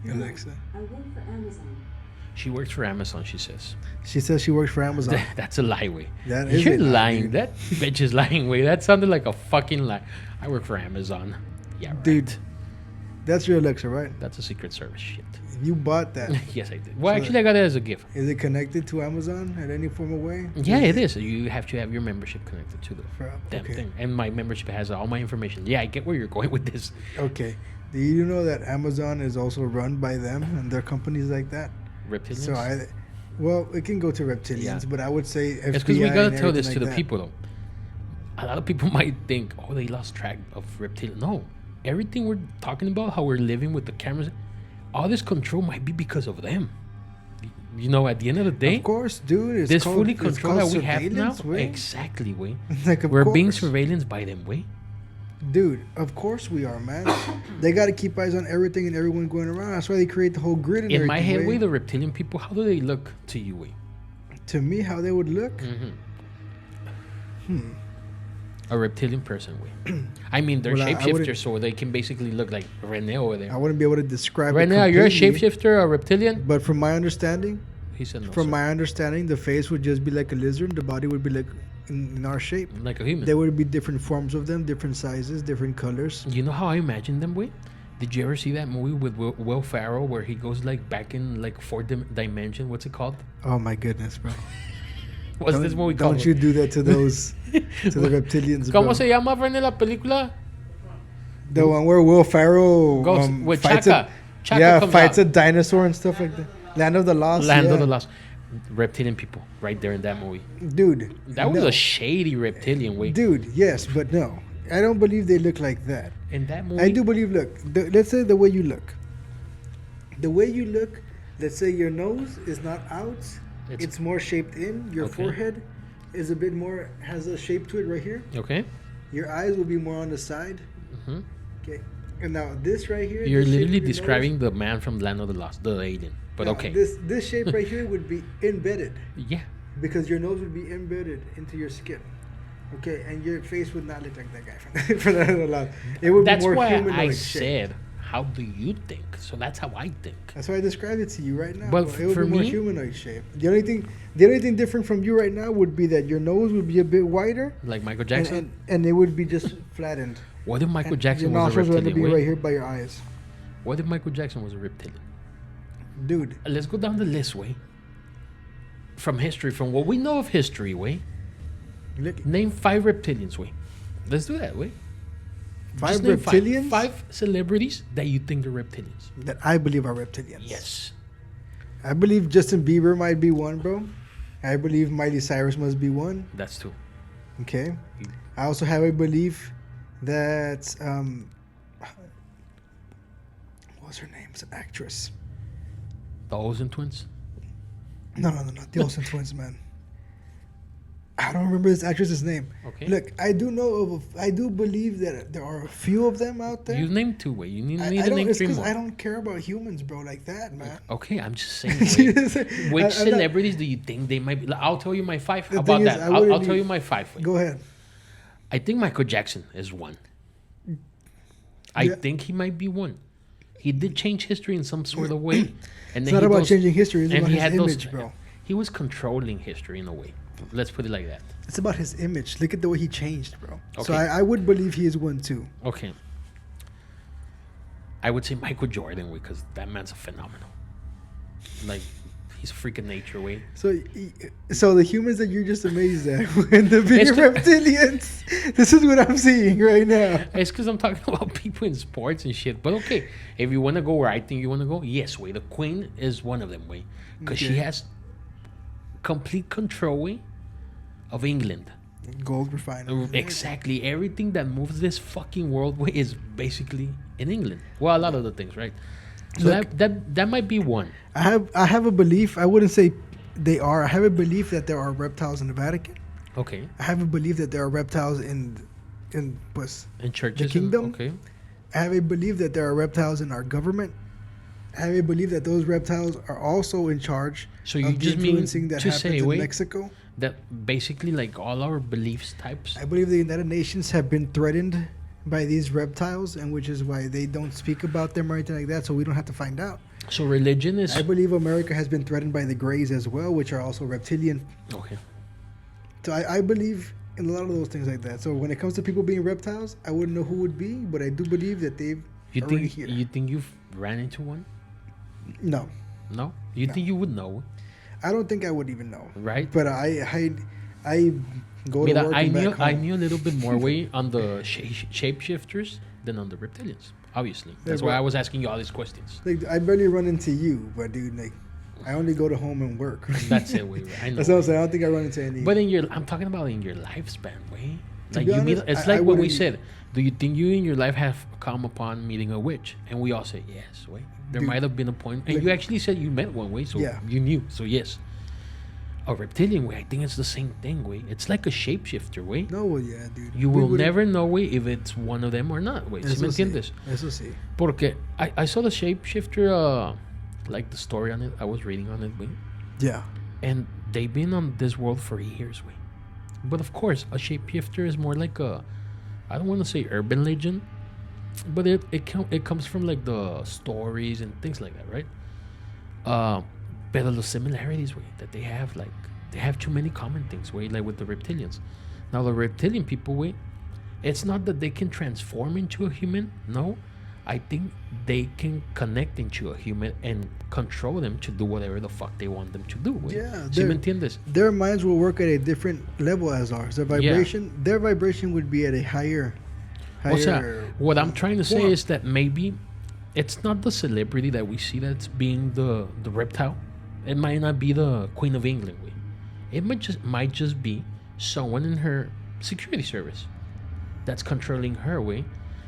Alexa. I work for Amazon. She works for Amazon, she says. She says she works for Amazon. That's a lie, way. That is You're a lie, lying. dude. That bitch is lying, way. That sounded like a fucking lie. I work for Amazon. Yeah, right. Dude, that's your Alexa, right? That's a Secret Service shit. You bought that. Yes, I did. Well, actually, I got it as a gift. Is it connected to Amazon in any form of way? Yeah, it is. You have to have your membership connected to the damn okay. thing. And my membership has all my information. Yeah, I get where you're going with this. Okay. Do you know that Amazon is also run by them and their companies like that? Reptilians? So well, it can go to Reptilians, but I would say FBI. It's because we gotta tell this like to the that. people, though. A lot of people might think, oh, they lost track of Reptilians. No. Everything we're talking about, how we're living with the cameras, all this control might be because of them. At the end of the day, of course, dude. This fully control that we have now, exactly, way. Like, we're being surveillance by them, way. Dude, of course we are, man. They got to keep eyes on everything and everyone going around. That's why they create the whole grid. In my head, way, the reptilian people, how do they look to you, way? To me, how they would look? A reptilian person, way. I mean, they're shapeshifters, so they can basically look like Rene over there. I wouldn't be able to describe Rene, are you a shapeshifter, a reptilian? But from my understanding, he said no. From my understanding, the face would just be like a lizard. The body would be like in our shape. Like a human. There would be different forms of them, different sizes, different colors. You know how I imagine them, way? Did you ever see that movie with Will Ferrell where he goes like back in like 4th dimension? What's it called? Oh my goodness, bro. What's this movie called? Don't you do that to those, to the reptilians, bro. ¿Cómo se llama, René, la película? The one where Will Ferrell goes with fights Chaka. Fights a dinosaur and stuff like that. Land of the Lost. Land of the Lost. Reptilian people right there in that movie. Dude. That was a shady reptilian way. Dude, yes, but no. I don't believe they look like that. In that movie? I do believe, look, let's say the way you look. The way you look, let's say your nose is not out. It's more shaped in. Your forehead is a bit more, has a shape to it right here. Okay. Your eyes will be more on the side. Mm-hmm. Okay. And now this right here. You're this shape literally of your describing nose, the man from Land of the Lost, the alien. But now, okay. This shape right here would be embedded Yeah. because your nose would be embedded into your skin. Okay, and your face would not look like that guy from Land of the Lost. It would That's be more why humanoid I shape. said, how do you think? So that's how I think. That's why I described it to you right now. But it would for be more me- humanoid shape. The only thing different from you right now would be that your nose would be a bit wider, Like Michael and, Jackson. and it would be just flattened. What if Michael And Jackson your was a nostrils would reptilian? be Wait. right here by your eyes, What if Michael Jackson was a reptilian? dude. Let's go down the list, way. From history, from what we know of history, way. Look, Name 5 reptilians, way. Let's do that, way. 5 Just name reptilians 5 celebrities that you think are reptilians. that I believe are reptilians. Yes. I believe Justin Bieber might be one, bro. I believe Miley Cyrus must be one. That's 2. Okay. I also have a belief that what's her name? It's an actress. The Olsen twins. No, not the Olsen twins, man. I don't remember this actress's name. Okay. Look, I do believe that there are a few of them out there. You named 2, way. You need I to don't, name it's 3 because more. I don't care about humans, bro, like that, man. Okay, I'm just saying. Wait. Which I'm not- celebrities do you think they might be? I'll tell you my 5. The How about thing is, that? I I'll wouldn't tell be- you my 5. Wait. Go ahead. I think Michael Jackson is 1. I Yeah. think he might be 1. He did change history in some sort of way. And It's not he about goes- changing history. It's and about he his had image, those, bro. He was controlling history in a way. Let's put it like that. It's about his image. Look at the way he changed, bro. So Okay. I would believe he is one too. Okay. I would say Michael Jordan because that man's a phenomenal. Like, he's a freak of nature, way. So the humans that you're just amazed at when the big It's the- reptilians. This is what I'm seeing right now. It's because I'm talking about people in sports and shit. But okay, if you want to go where I think you want to go, yes, way. The Queen is one of them, way. Because she Okay. has complete control, way, of England. Gold refinery. Exactly. Everything that moves this fucking world way is basically in England. Well, a lot of the things, right? So Look- that might be one. I have a belief. I wouldn't say they are. I have a belief that there are reptiles in the Vatican. Okay. I have a belief that there are reptiles in pues, In churches. kingdom? Okay. I have a belief that there are reptiles in our government. I have a belief that those reptiles are also in charge So of you the just mean influencing that to happens say, in wait, Mexico. that basically like all our beliefs types. I believe the United Nations have been threatened by these reptiles, and which is why they don't speak about them or anything like that, so we don't have to find out. So religion is I believe America has been threatened by the Greys as well, which are also reptilian. okay. So I believe in a lot of those things like that. So when it comes to people being reptiles, I wouldn't know who would be, but I do believe that they've You already think here. you think you've ran into one? No, No. You No. think you would know, I don't think I would even know. right? But I go to Mira, work I and knew back I home. knew a little bit more way on the shapeshifters than on the reptilians. Obviously, that's Yeah, why but- I was asking you all these questions. Like I barely run into you, but dude, like I only go to home and work. That's it, way. I know. That's what I'm saying. I don't think I run into any. But I'm talking about in your lifespan, way. To Like be you meet, honest, it's I like what we wouldn't- said. Do you think you in your life have come upon meeting a witch? And we all say yes, way. There Dude, might have been a point, and like- you actually said you met one way, so Yeah. you knew. So yes, a reptilian way. I think it's the same thing, way. It's like a shapeshifter, way. no, well, yeah, dude. You We will wouldn't- never know, way, if it's one of them or not, way. ¿Sí Eso me sí, entiendes? eso sí. Porque I saw the shapeshifter, like the story on it. I was reading on it, way. Yeah. And they've been on this world for years, way. But of course, a shapeshifter is more like a, I don't want to say urban legend, but it comes from like the stories and things like that, right? But the similarities, way, that they have, like they have too many common things, way, like with the reptilians. Now the reptilian people, way, it's not that they can transform into a human. No, I think they can connect into a human and control them to do whatever the fuck they want them to do. Way. Yeah, ¿Sí me they're- entiendes? Their minds will work at a different level as ours. Their vibration would be at a higher. O sea, what I'm trying to say form. is that maybe it's not the celebrity that we see that's being the reptile. It might not be the Queen of England, way. It might just be someone in her security service that's controlling her, way,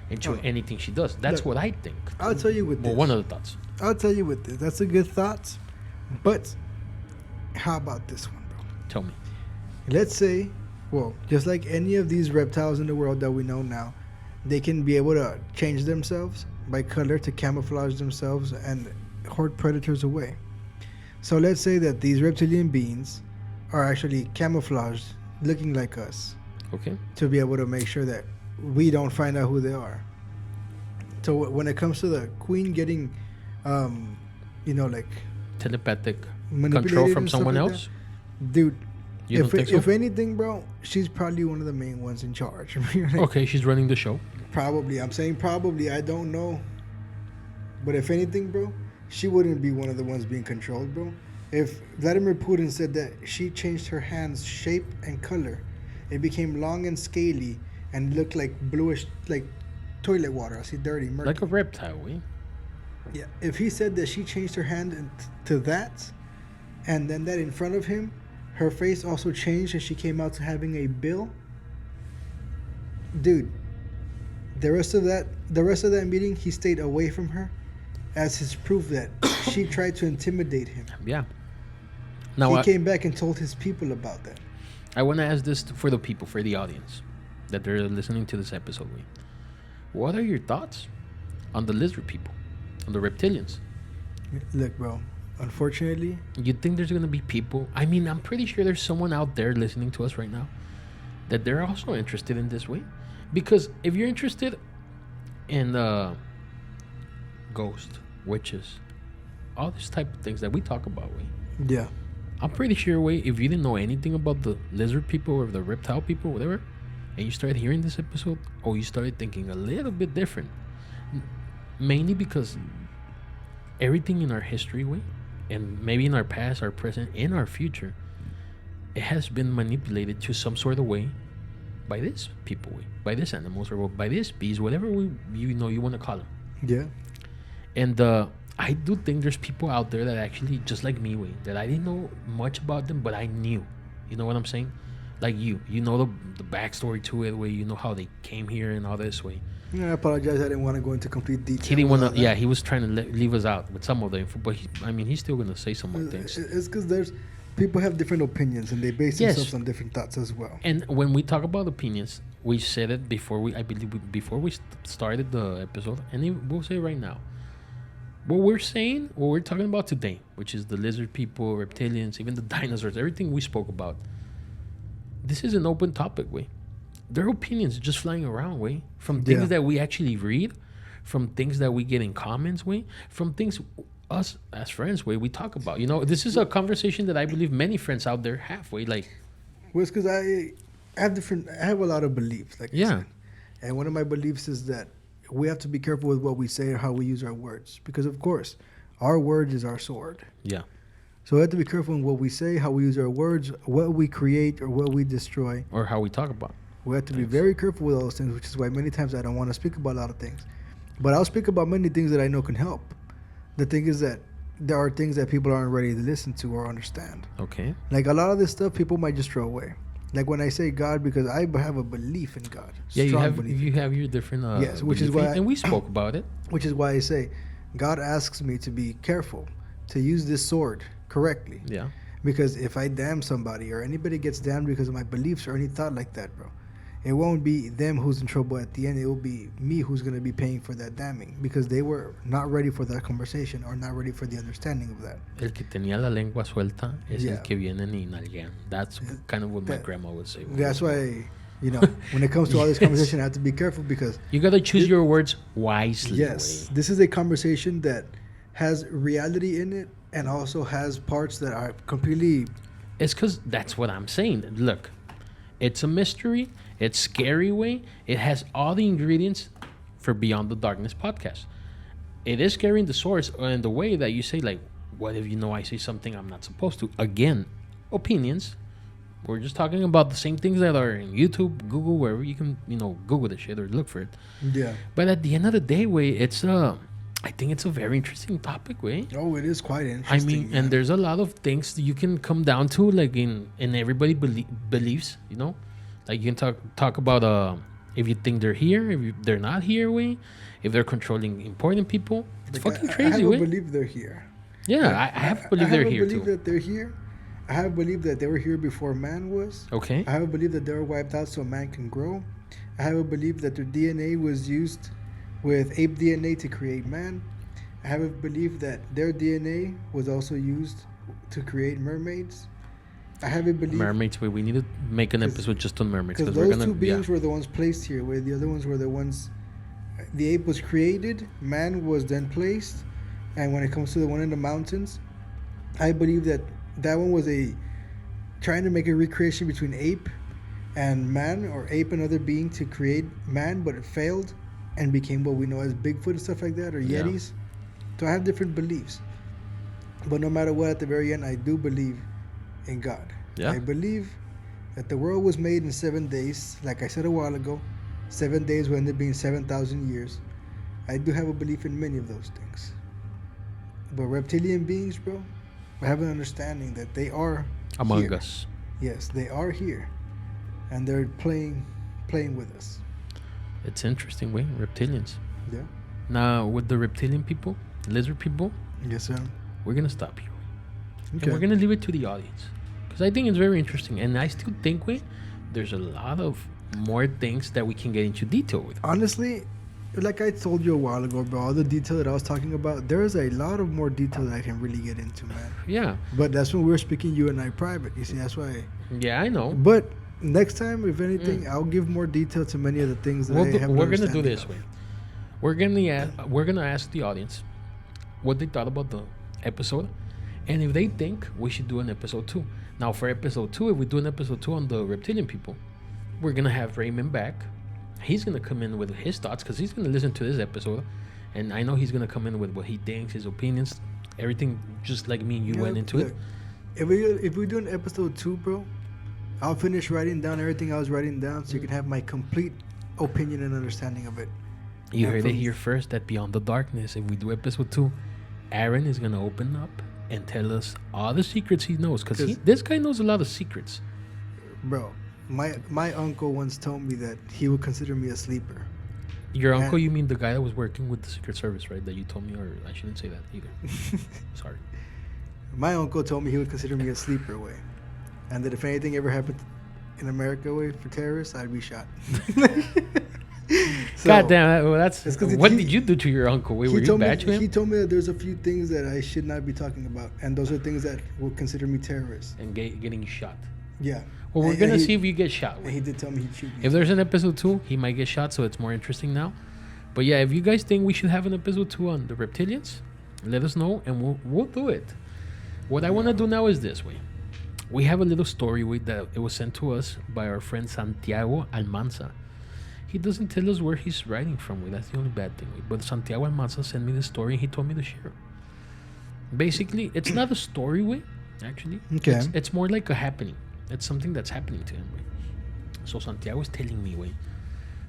into Oh. anything she does. That's Look, what I think. I'll tell you with Well, this. one of the thoughts. I'll tell you with this. That's a good thought. But how about this one, bro? Tell me. Let's say, well, just like any of these reptiles in the world that we know now, they can be able to change themselves by color to camouflage themselves and horde predators away. So let's say that these reptilian beings are actually camouflaged, looking like us, Okay. to be able to make sure that we don't find out who they are. So when it comes to the queen getting, like Telepathic manipulated control from and stuff someone like else? that, dude. You don't think so? If anything, bro, she's probably one of the main ones in charge. Like, Okay, she's running the show. probably. I'm saying probably. I don't know. But if anything, bro, she wouldn't be one of the ones being controlled, bro. If Vladimir Putin said that she changed her hand's shape and color, it became long and scaly and looked like bluish, like toilet water. I see dirty, murky. Like a reptile, we. Yeah. If he said that she changed her hand to that, and then that in front of him, her face also changed and she came out to having a bill. Dude, the rest of that meeting, he stayed away from her as his proof that she tried to intimidate him. Yeah. Now He came back and told his people about that. I want to ask this for the people, for the audience that they're listening to this episode. We. What are your thoughts on the lizard people, on the reptilians? Look, bro, unfortunately, You think there's gonna be people? I mean, I'm pretty sure there's someone out there listening to us right now that they're also interested in this way. Because if you're interested in ghosts, witches, all this type of things that we talk about, yeah. I'm pretty sure, if you didn't know anything about the lizard people or the reptile people, whatever, and you started hearing this episode, you started thinking a little bit different. Mainly because everything in our history, and maybe in our past, our present, and our future, it has been manipulated to some sort of way by this people, by these animals, or by these bees, whatever you want to call them. Yeah. And I do think there's people out there that actually, just like me, that I didn't know much about them, but I knew. You know what I'm saying? Like you know the backstory to it, you know how they came here and all this way. Yeah, I apologize. I didn't want to go into complete detail. He didn't want to. Yeah, he was trying to leave us out with some of the info, but he's still going to say some more things. It's because people have different opinions and they base themselves on different thoughts as well. And when we talk about opinions, we said it before before we started the episode, and we'll say it right now. What we're talking about today, which is the lizard people, reptilians, even the dinosaurs, everything we spoke about. This is an open topic, Their opinions are just flying around, from things that we actually read, from things that we get in comments, from things us as friends, we talk about. This is a conversation that I believe many friends out there have, Well, it's because I have a lot of beliefs, I said. And one of my beliefs is that we have to be careful with what we say or how we use our words, because of course, our word is our sword. Yeah. So we have to be careful in what we say, how we use our words, what we create or what we destroy. Or how we talk about. We have to be very careful with all those things, which is why many times I don't want to speak about a lot of things. But I'll speak about many things that I know can help. The thing is that there are things that people aren't ready to listen to or understand. Okay. Like a lot of this stuff, people might just throw away. Like when I say God, because I have a belief in God. Yeah, you have your different yes, which is why and we spoke about it. Which is why I say God asks me to be careful, to use this sword correctly. Yeah. Because if I damn somebody or anybody gets damned because of my beliefs or any thought like that, bro, it won't be them who's in trouble at the end. It will be me who's going to be paying for that damning because they were not ready for that conversation or not ready for the understanding of that. El que tenía la lengua suelta es el que viene y nalguean. That's kind of what my grandma would say. That's why, when it comes to all this conversation, I have to be careful because... You got to choose your words wisely. Yes. This is a conversation that has reality in it and also has parts that are completely... It's because that's what I'm saying. Look, it's a mystery. It's scary, It has all the ingredients for Beyond the Darkness podcast. It is scary in the source and the way that you say, like, what if I say something I'm not supposed to? Again, opinions. We're just talking about the same things that are in YouTube, Google, wherever you can, Google the shit or look for it. Yeah. But at the end of the day, it's I think it's a very interesting topic, Oh, it is quite interesting. and there's a lot of things that you can come down to, like in everybody beliefs, Like you can talk about if you think they're here, if they're not here, if they're controlling important people. It's fucking crazy, I have a belief they're here. Yeah, I have a belief they're here too. I have a belief that they're here. I have a belief that they were here before man was. Okay. I have a belief that they were wiped out so man can grow. I have a belief that their DNA was used with ape DNA to create man. I have a belief that their DNA was also used to create mermaids. I have a belief Mermaids. We need to make an episode just on mermaids because because we're those gonna. two beings were the ones placed here, where the other ones were the ones. The ape was created, man was then placed, and when it comes to the one in the mountains, I believe that one was a trying to make a recreation between ape and man, or ape and other being to create man, but it failed and became what we know as Bigfoot and stuff like that, or Yeah. Yetis. So I have different beliefs, but no matter what, at the very end, I do believe in God. Yeah. I believe that the world was made in 7 days, like I said a while ago. 7 days will end up being 7,000 years. I do have a belief in many of those things. But reptilian beings, bro, I have an understanding that they are Among here. us. Yes, they are here, and they're playing with us. It's interesting, way reptilians. Yeah. Now with the reptilian people, lizard people, Yes, sir. we're gonna stop here. Okay. And we're gonna leave it to the audience because I think it's very interesting, and I still think there's a lot of more things that we can get into detail with. Honestly, like I told you a while ago, bro, all the detail that I was talking about, there is a lot of more detail that I can really get into, man. Yeah, But that's when we're speaking you and I private. You see, that's why. yeah, I know. But next time, if anything, I'll give more detail to many of the things that I have. We're gonna do this way. We're gonna ask the audience what they thought about the episode, and if they think we should do an episode 2. Now, for episode 2, if we do an episode 2 on the reptilian people, we're gonna have Raymond back. He's gonna come in with his thoughts because he's gonna listen to this episode, and I know he's gonna come in with what he thinks, his opinions, everything, just like me and you went into it. If we do an episode 2, bro, I'll finish writing down everything I was writing down, so you can have my complete opinion and understanding of it. You heard it here first. That Beyond the Darkness, if we do episode 2, Aaron is gonna open up and tell us all the secrets he knows, because this guy knows a lot of secrets, bro. My uncle once told me that he would consider me a sleeper. Your uncle, you mean the guy that was working with the Secret Service, right? That you told me, or I shouldn't say that either. Sorry. My uncle told me he would consider me a sleeper, way, and that if anything ever happened in America, way, for terrorists, I'd be shot. So, God damn, well, that's what he, did you do to your uncle? Were you bad to him? He told me that there's a few things that I should not be talking about, and those are things that will consider me terrorists. And getting shot. Yeah. Well, we're gonna see if you get shot. He did tell me he'd shoot me. If there's an episode 2, he might get shot, so it's more interesting now. But yeah, if you guys think we should have an episode 2 on the Reptilians, let us know, and we'll do it. What I want to do now is this way. We have a little story that it was sent to us by our friend Santiago Almanza. He doesn't tell us where he's writing from. That's the only bad thing. But Santiago Almanza sent me the story, and he told me to share. Basically, it's not a story, actually. Okay. It's more like a happening. It's something that's happening to him. So Santiago is telling me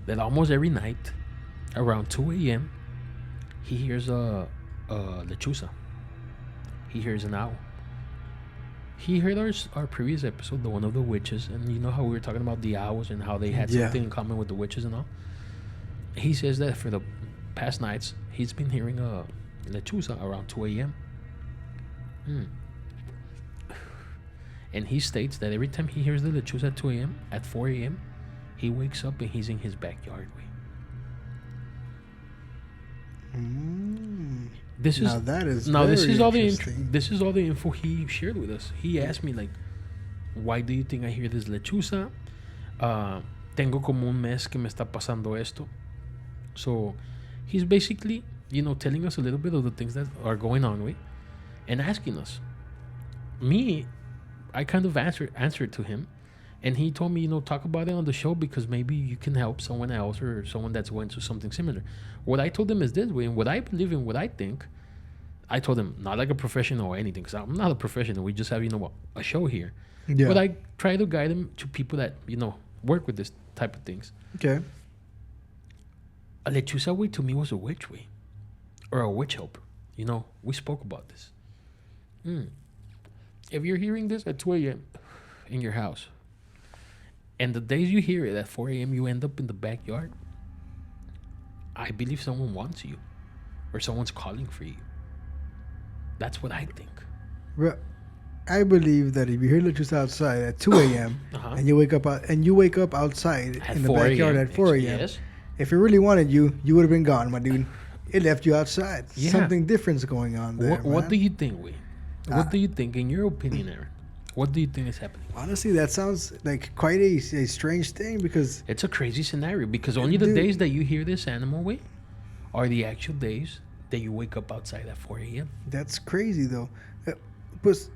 that almost every night around 2 a.m. he hears a lechuza. He hears an owl. He heard our previous episode, the one of the witches, and you know how we were talking about the owls and how they had something in common with the witches and all. He says that for the past nights he's been hearing a lechuza around 2 a.m. And he states that every time he hears the lechuza at 2 a.m., at 4 a.m., he wakes up and he's in his backyard. This is all the info he shared with us. He asked me, like, why do you think I hear this lechuza? Tengo como un mes que me está pasando esto. So he's basically, telling us a little bit of the things that are going on with, and asking us. I kind of answered to him, and he told me, talk about it on the show because maybe you can help someone else or someone that's going through something similar. What I told him is this way, and what I believe in, what I think, I told him, not like a professional or anything, because I'm not a professional. We just have, a show here. Yeah. But I try to guide him to people that, work with this type of things. Okay. A lechuza way to me was a witch way, or a witch helper. We spoke about this. If you're hearing this at 2 a.m. in your house, and the days you hear it at 4 a.m. you end up in the backyard, I believe someone wants you, or someone's calling for you. That's what I think. I believe that if you hear lechuza outside at 2 a.m. and you wake up outside At in the 4 backyard a.m. at 4 a.m. Yes. If it really wanted you, you would have been gone, my dude. It left you outside. Yeah. Something different's going on there. What do you think, Wee? What do you think, in your opinion, Aaron? What do you think is happening? Honestly, that sounds like quite a strange thing because It's a crazy scenario because only the days that you hear this animal, Wee, are the actual days that you wake up outside at 4 a.m. that's crazy though. But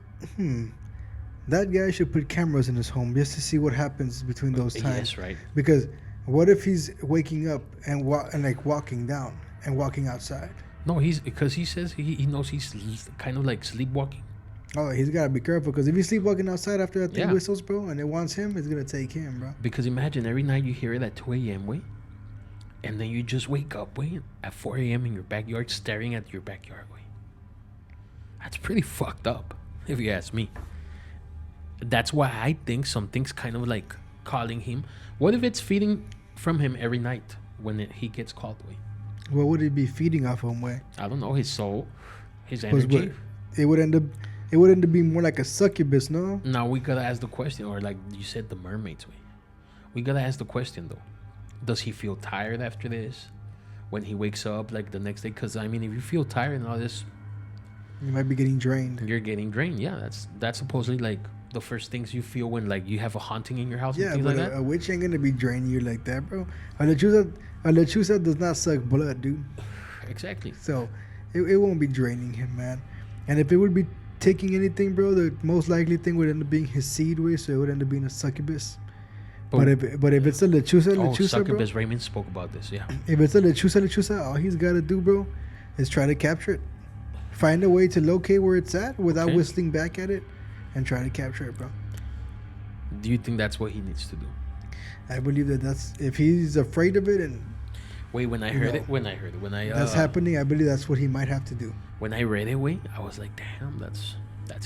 that guy should put cameras in his home just to see what happens between those times. Yes, right. Because what if he's waking up and walking down and walking outside? No, because he says he knows he's kind of like sleepwalking. Oh, he's got to be careful because if he's sleepwalking outside after that thing Yeah. whistles, bro, and it wants him, it's going to take him, bro. Because imagine every night you hear it at 2 a.m., Wee, and then you just wake up, Wee, at 4 a.m. in your backyard staring at your backyard, Wee. That's pretty fucked up, if you ask me. That's why I think something's kind of like calling him. What if it's feeding from him every night when he gets called, Wee? What would it be feeding off him, way? I don't know, his soul, his Was energy. what- It would end up being more like a succubus, no? Now we gotta ask the question, or like you said, the mermaids, Wee. We gotta ask the question though. Does he feel tired after this? When he wakes up, like the next day? Because I mean, if you feel tired and all this, You might be getting drained. you're getting drained. Yeah, that's supposedly like the first things you feel when like you have a haunting in your house and Yeah, things but like that. a witch ain't gonna be draining you like that, bro. A lechuza does not suck blood, dude. Exactly. So it won't be draining him, man. And if it would be taking anything, bro, the most likely thing would end up being his seed way, so it would end up being a succubus. But if it's a lechuza, succubus. bro, Raymond spoke about this. Yeah. if it's a lechuza, all he's got to do, bro, is try to capture it. Find a way to locate where it's at without Okay. whistling back at it, and try to capture it, bro. Do you think that's what he needs to do? I believe that's if he's afraid of it and Wait, when I heard it, when I that's happening, I believe that's what he might have to do. when I read it, wait, I was like, damn, that's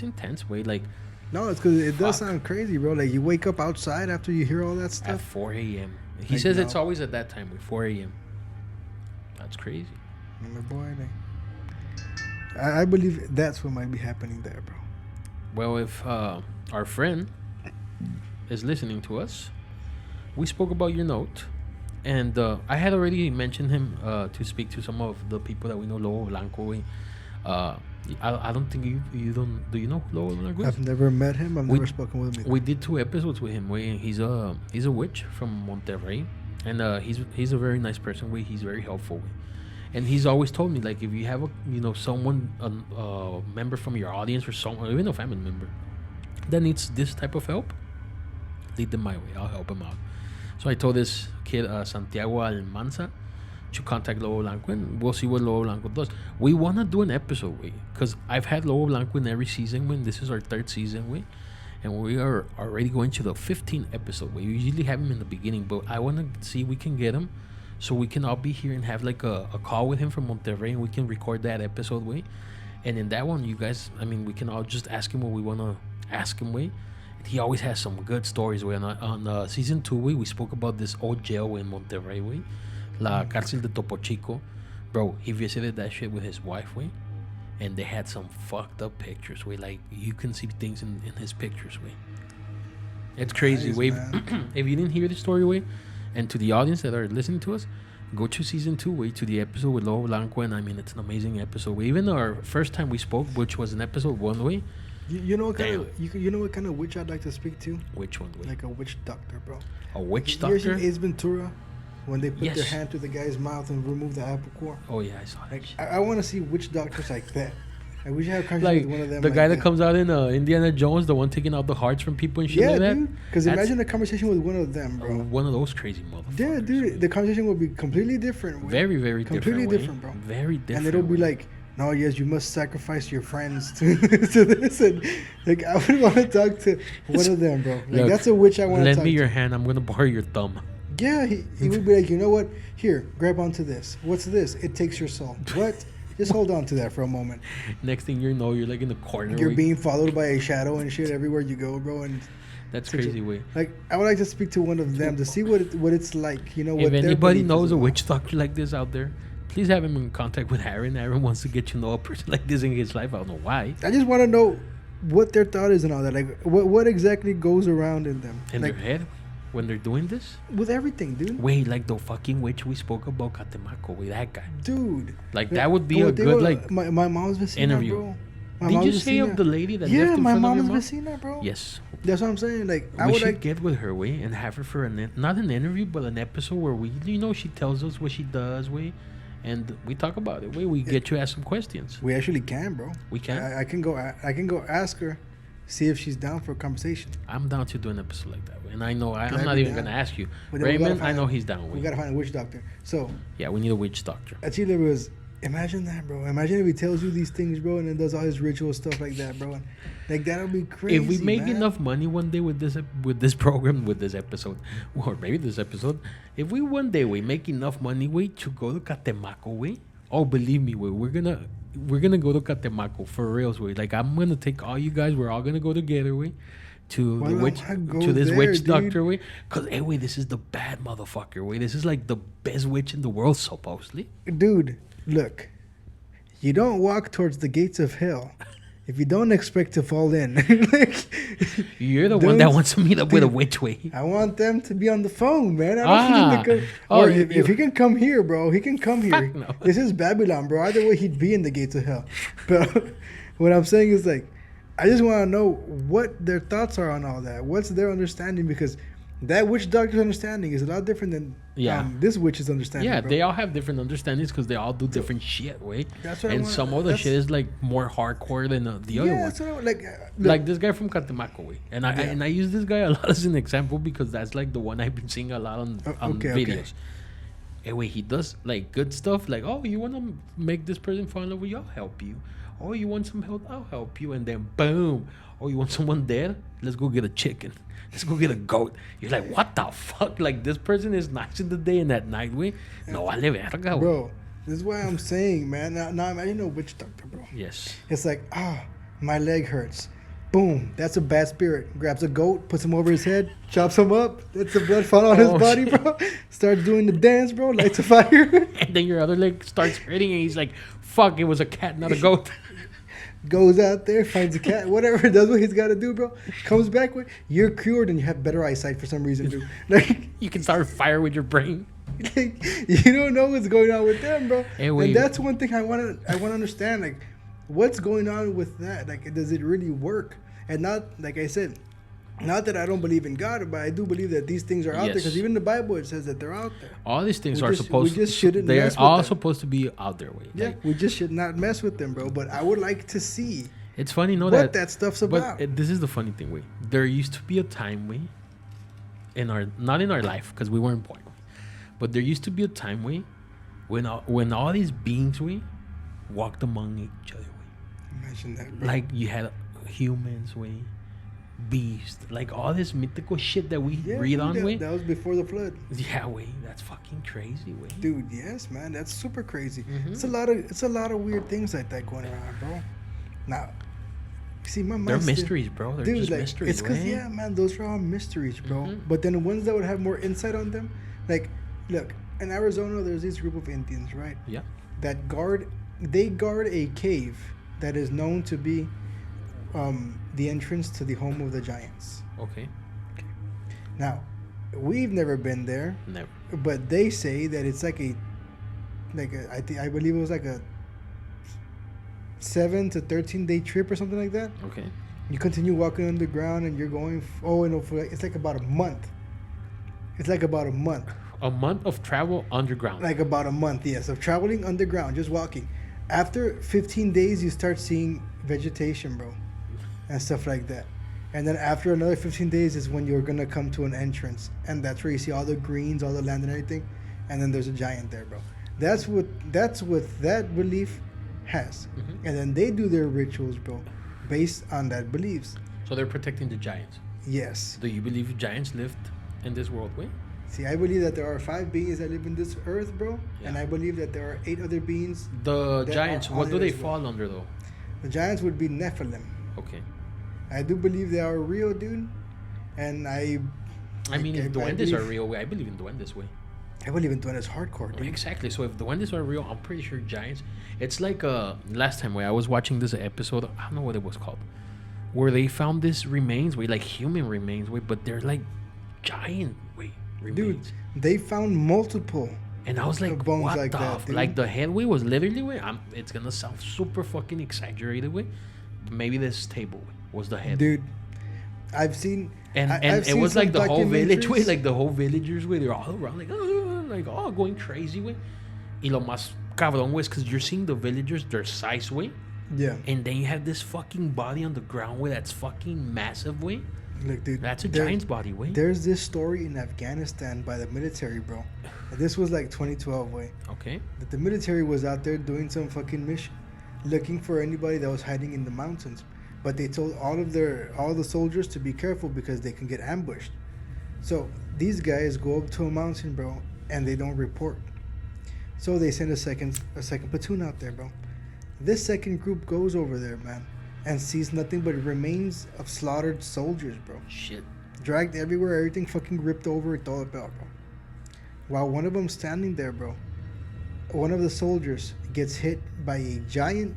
intense. Wait, like No, it's because it does Fuck. sound crazy, bro. Like you wake up outside after you hear all that at stuff. 4 a.m. He Like, says no. it's always at that time, 4 a.m. That's crazy. My boy, I believe that's what might be happening there, bro. Well, if our friend is listening to us, we spoke about your note, and I had already mentioned him to speak to some of the people that we know, Lobo Blanco. I don't think you don't. Do you know Lobo Blanco? I've never met him. I've We- never spoken with him. We did 2 episodes with him. He's a witch from Monterrey, and he's a very nice person. He's very helpful. And he's always told me, like, if you have someone, a member from your audience or someone, even a family member that needs this type of help, lead them my way. I'll help him out. So I told this kid, Santiago Almanza, to contact Lobo Blanco, and we'll see what Lobo Blanco does. We want to do an episode, because I've had Lobo Blanco in every season, this is our 3rd season, and we are already going to the 15th episode. We usually have him in the beginning, but I want to see if we can get him so we can all be here and have like a call with him from Monterrey, and we can record that episode, and in that one, you guys, I mean, we can all just ask him what we want to ask him, He always has some good stories, On season 2, we spoke about this old jail in Monterrey, La Cárcel de Topo Chico. Bro, he visited that shit with his wife, and they had some fucked up pictures, Like, you can see things in his pictures, It's crazy, Nice, If you didn't hear the story, and to the audience that are listening to us, go to season 2, to the episode with Lobo Blanco, and I mean, it's an amazing episode. Even our first time we spoke, which was in episode 1, You know what kind of you know what kind of witch I'd like to speak to? Which one, Like a witch doctor, bro. A witch You ever seen doctor? Ace Ventura when they put their Yes. hand through the guy's mouth and remove the apple core? Oh, yeah, I saw that. Like I want to see witch doctors like that. I wish I had a conversation Like with one of them. the like guy that comes out in Indiana Jones, the one taking out the hearts from people and shit Yeah, like that. dude. Because That's- imagine a conversation with one of them, bro. One of those crazy motherfuckers. Yeah, dude. The conversation will be completely different. Way. Very, very completely different. different, bro. Very different. And it'll be way. like, no, yes, you must sacrifice your friends to, to this. And like, I would want to talk to one of them, bro. Like, Look, that's a witch I want to talk lend me to. your hand. I'm gonna borrow your thumb. Yeah, he would be like, you know what? Here, grab onto this. What's this? It takes your soul. What? Just hold on to that for a moment. Next thing you know, you're like in the corner. You're way. being followed by a shadow and shit everywhere you go, bro. And That's such a- crazy, way. like, I would like to speak to one of them to see what it's like. You know, what If their anybody belief is knows a about. witch doctor like this out there, please have him in contact with Aaron. Aaron wants to get to know a person like this in his life. I don't know why. I just want to know what their thought is and all that. Like, what exactly goes around in them? In like, their head when they're doing this? With everything, dude. Wait, like the fucking witch we spoke about, Catemaco, with that guy. Dude. Like, that would be a good, like, my mom's vecina, interview. Bro. Did you say of the lady that left in my front of your mom's mom? vecina, bro. Yes. That's what I'm saying. Like, I we would should like get with her, way, and have her for not an interview, but an episode where we, she tells us what she does, way, and we talk about it. Way, we get you ask some questions. We actually can, bro. We can. I can go ask her, see if she's down for a conversation. I'm down to do an episode like that, way. And I know I'm not be even down. gonna ask you, But Raymond. I know he's down. We gotta find a witch doctor. So yeah, we need a witch doctor. Achille was. Imagine that, bro. Imagine if he tells you these things, bro, and then does all his ritual stuff like that, bro. And, like, that'll be crazy. If we make man. enough money one day with this program, with this episode, or maybe this episode, if we one day we make enough money, we to go to Catemaco, we. Oh, believe me, we're gonna go to Catemaco for reals, we. Like, I'm gonna take all you guys. We're all gonna go together, we. To the witch, to this witch doctor, way. Cause anyway, this is the bad motherfucker, way. This is like the best witch in the world, supposedly. Dude, look, you don't walk towards the gates of hell if you don't expect to fall in. Like, you're the one that wants to meet up with a witch, way. I want them to be on the phone, man. I don't want them to come. Or if he can come here, bro, he can come here. No. This is Babylon, bro. Either way, he'd be in the gates of hell. But what I'm saying is, like, I just want to know what their thoughts are on all that. What's their understanding? Because that witch doctor's understanding is a lot different than this witch's understanding. Yeah, bro. they all have different understandings because they all do different shit, way. That's what and some of the shit is like more hardcore than the other one. That's what Like this guy from Catemaco, way. And I use this guy a lot as an example because that's like the one I've been seeing a lot on videos. Anyway, he does like good stuff. Like, oh, you want to make this person fall in love with you? I'll help you. Oh, you want some help? I'll help you. And then boom. Oh, you want someone dead? Let's go get a chicken. Let's go get a goat. You're like, what the fuck? Like, this person is nice in the day and at night, way. No, vale verga, bro. This is why I'm saying, man. Now imagine a witch doctor, bro. Yes. It's like, my leg hurts. Boom. That's a bad spirit. Grabs a goat, puts him over his head, chops him up. Lets the blood fall on his body, bro. Starts doing the dance, bro. Lights a fire. And then your other leg starts hurting and he's like, fuck, it was a cat, not a goat. Goes out there, finds a cat, whatever, does what he's got to do, bro. Comes back with, you're cured and you have better eyesight for some reason, dude. Like, you can start a fire with your brain. Like, you don't know what's going on with them, bro. Anyway, and that's one thing I want to understand. Like, what's going on with that? Like, does it really work? And not, like I said, not that I don't believe in God, but I do believe that these things are out there because even in the Bible it says that they're out there. All these things shouldn't. They're all supposed to be out there. Way. Yeah, we just should not mess with them, bro. But I would like to see. It's funny, what that stuff's about. But this is the funny thing, way. There used to be a time, way, not in our life because we weren't born, but there used to be a time, way, when all these beings, way, walked among each other, way. Imagine that, bro. Like you had humans, way. Beast, like all this mythical shit that we read on, way. That was before the flood. Yeah, way. That's fucking crazy, way. Dude, yes, man, that's super crazy. Mm-hmm. It's a lot of weird things like that going around, bro. Now, see, my mind. They're mysteries, bro. They're just mysteries. It's because man, those are all mysteries, bro. Mm-hmm. But then the ones that would have more insight on them, like, look, in Arizona, there's this group of Indians, right? Yeah. That guard a cave that is known to be the entrance to the home of the giants. Okay. Now, we've never been there. Never. But they say that it's I believe it was like a 7 to 13 day trip or something like that. Okay. You continue walking underground and you're going. It's like about a month. It's like about a month. A month of travel underground. Like about a month, yes, of traveling underground, just walking. After 15 days, you start seeing vegetation, bro. And stuff like that. And then after another 15 days is when you're going to come to an entrance. And that's where you see all the greens, all the land and everything. And then there's a giant there, bro. That's what that belief has. Mm-hmm. And then they do their rituals, bro, based on that beliefs. So they're protecting the giants. Yes. Do you believe giants lived in this world, way? See, I believe that there are 5 beings that live in this earth, bro. Yeah. And I believe that there are 8 other beings. The giants, what do they fall under, though? The giants would be Nephilim. Okay. I do believe they are real, dude. And if duendes are real, I believe in duendes, way. I believe in duendes hardcore, dude. Exactly. So if duendes are real, I'm pretty sure giants. It's like last time where I was watching this episode. I don't know what it was called. where they found this remains, like human remains, but they're like giant, remains. Dude, they found multiple. And I was like, bones what like the that, dude. like the head was literally it's gonna sound super fucking exaggerated maybe this table was the head. Dude, I've seen and I've it seen was like the whole village documentaries. like the whole villagers they're all around like going crazy y lo más cabrón is because you're seeing the villagers their size Yeah. and then you have this fucking body on the ground that's fucking massive Look, dude, that's a giant's body There's this story in Afghanistan by the military, bro. This was like 2012 okay that the military was out there doing some fucking mission, looking for anybody that was hiding in the mountains. But they told all the soldiers to be careful because they can get ambushed. So these guys go up to a mountain, bro, and they don't report. So they send a second platoon out there, bro. This second group goes over there, man, and sees nothing but remains of slaughtered soldiers, bro. shit Dragged everywhere, everything fucking ripped over, todo el pedo, bro. While one of them standing there, bro, one of the soldiers gets hit by a giant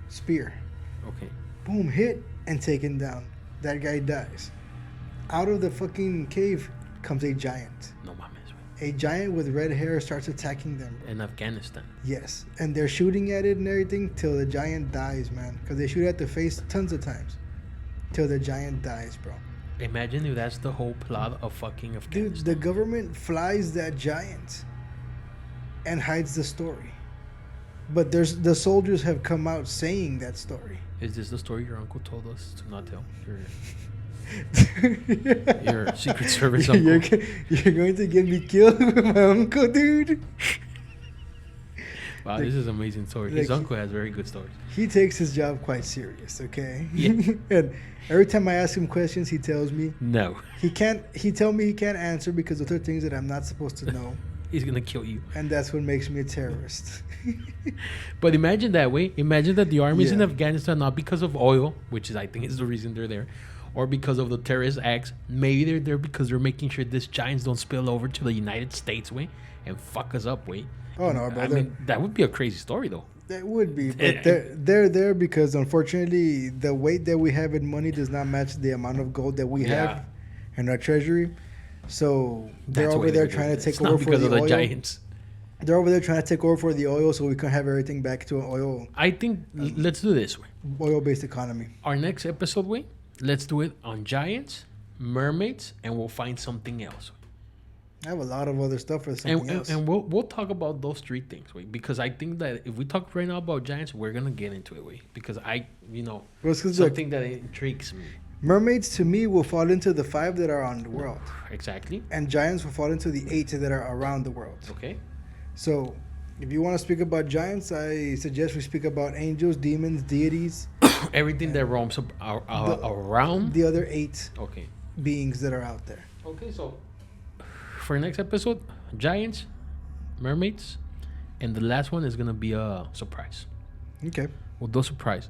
spear. okay Boom, hit and taken down. That guy dies. Out of the fucking cave comes a giant. no mames A giant with red hair starts attacking them, bro. in Afghanistan Yes, and they're shooting at it and everything till the giant dies, man. Because they shoot at the face tons of times till the giant dies, bro. imagine if that's the whole plot of fucking Afghanistan. Dude, the government flies that giant and hides the story. But the soldiers have come out saying that story. Is this the story your uncle told us to not tell? Your Secret Service uncle. You're going to get me killed with my uncle, dude. Wow, this is an amazing story. His like, uncle has very good stories. He takes his job quite serious, okay? Yeah. And every time I ask him questions, he tells me No. he can't answer because those are things that I'm not supposed to know. He's going to kill you. And that's what makes me a terrorist. But imagine that way. Imagine that the army's in Yeah. Afghanistan not because of oil, which is I think is the reason they're there, or because of the terrorist acts. Maybe they're there because they're making sure these giants don't spill over to the United States and fuck us up Oh no, brother. I mean, that would be a crazy story though. That would be, but they're there because unfortunately the weight that we have in money does not match the amount of gold that we have in our treasury. So they're That's over why there they're trying to take it's over not for because the of the oil. giants. They're over there trying to take over for the oil, so we can have everything back to an I think let's do this way. oil-based economy. Our next episode, let's do it on giants, mermaids, and we'll find something else. I have a lot of other stuff for something else. And we'll talk about those three things, because I think that if we talk right now about giants, we're gonna get into it, because Well, it's 'cause something that intrigues me. mermaids to me will fall into the 5 that are on the world, Exactly. and giants will fall into the 8 that are around the world. Okay. So, if you want to speak about giants, I suggest we speak about angels, demons, deities, Everything that roams around. the other 8 Okay. beings that are out there. Okay. So for next episode, giants, mermaids, and the last one is gonna be a surprise. Okay. We'll do a surprise.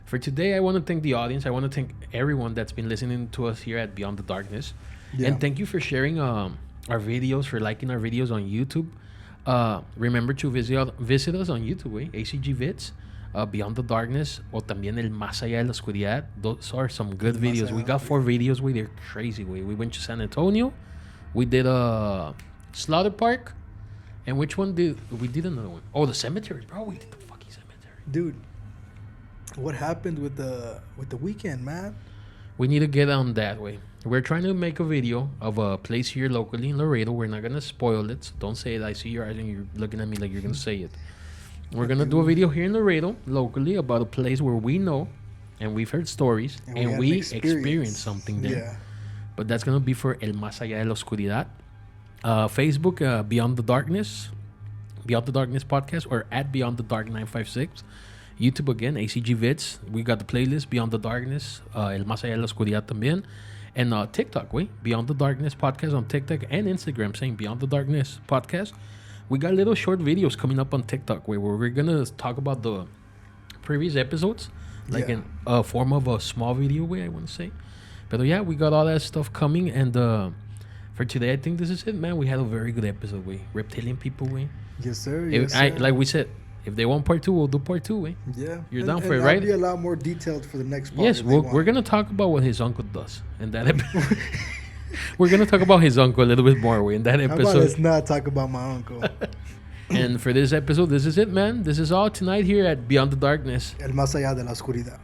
For today, I want to thank the audience. I want to thank everyone that's been listening to us here at Beyond the Darkness. Yeah. And thank you for sharing our videos, for liking our videos on YouTube. Remember to visit us on YouTube, ACG Vids, Beyond the Darkness, o también El Más Allá de la Oscuridad. Those are some good videos. We got 4 videos, they're crazy, We went to San Antonio. We did a Slaughter Park. And which one did we did another one? Oh, the cemetery, bro. We did the fucking cemetery. Dude, what happened with the weekend, man? We need to get on that way. We're trying to make a video of a place here locally in Laredo. We're not gonna spoil it, so don't say it. I see your eyes and you're looking at me like you're gonna say it. We're gonna do a video here in Laredo locally about a place where we know and we've heard stories and we experienced something there. Yeah. But that's gonna be for El Más Allá de la Oscuridad. Facebook, Beyond the Darkness podcast, or at Beyond the Dark 956. YouTube again, ACG Vids. We got the playlist Beyond the Darkness, El Más Allá de la Oscuridad también. And TikTok, Beyond the Darkness podcast on TikTok and Instagram, saying Beyond the Darkness podcast. We got little short videos coming up on TikTok where we're gonna talk about the previous episodes, like in a form of a small video, I want to say. But yeah, we got all that stuff coming, and for today, I think this is it, man. We had a very good episode, Reptilian people, Yes, sir. Like we said, If they want part 2, we'll do part 2, eh? Yeah. You're down for it, I'll right? be a lot more detailed for the next part. Yes, we're going to talk about what his uncle does in that episode. We're going to talk about his uncle a little bit more in that How about episode. let's not talk about my uncle? And for this episode, this is it, man. This is all tonight here at Beyond the Darkness. El más allá de la oscuridad.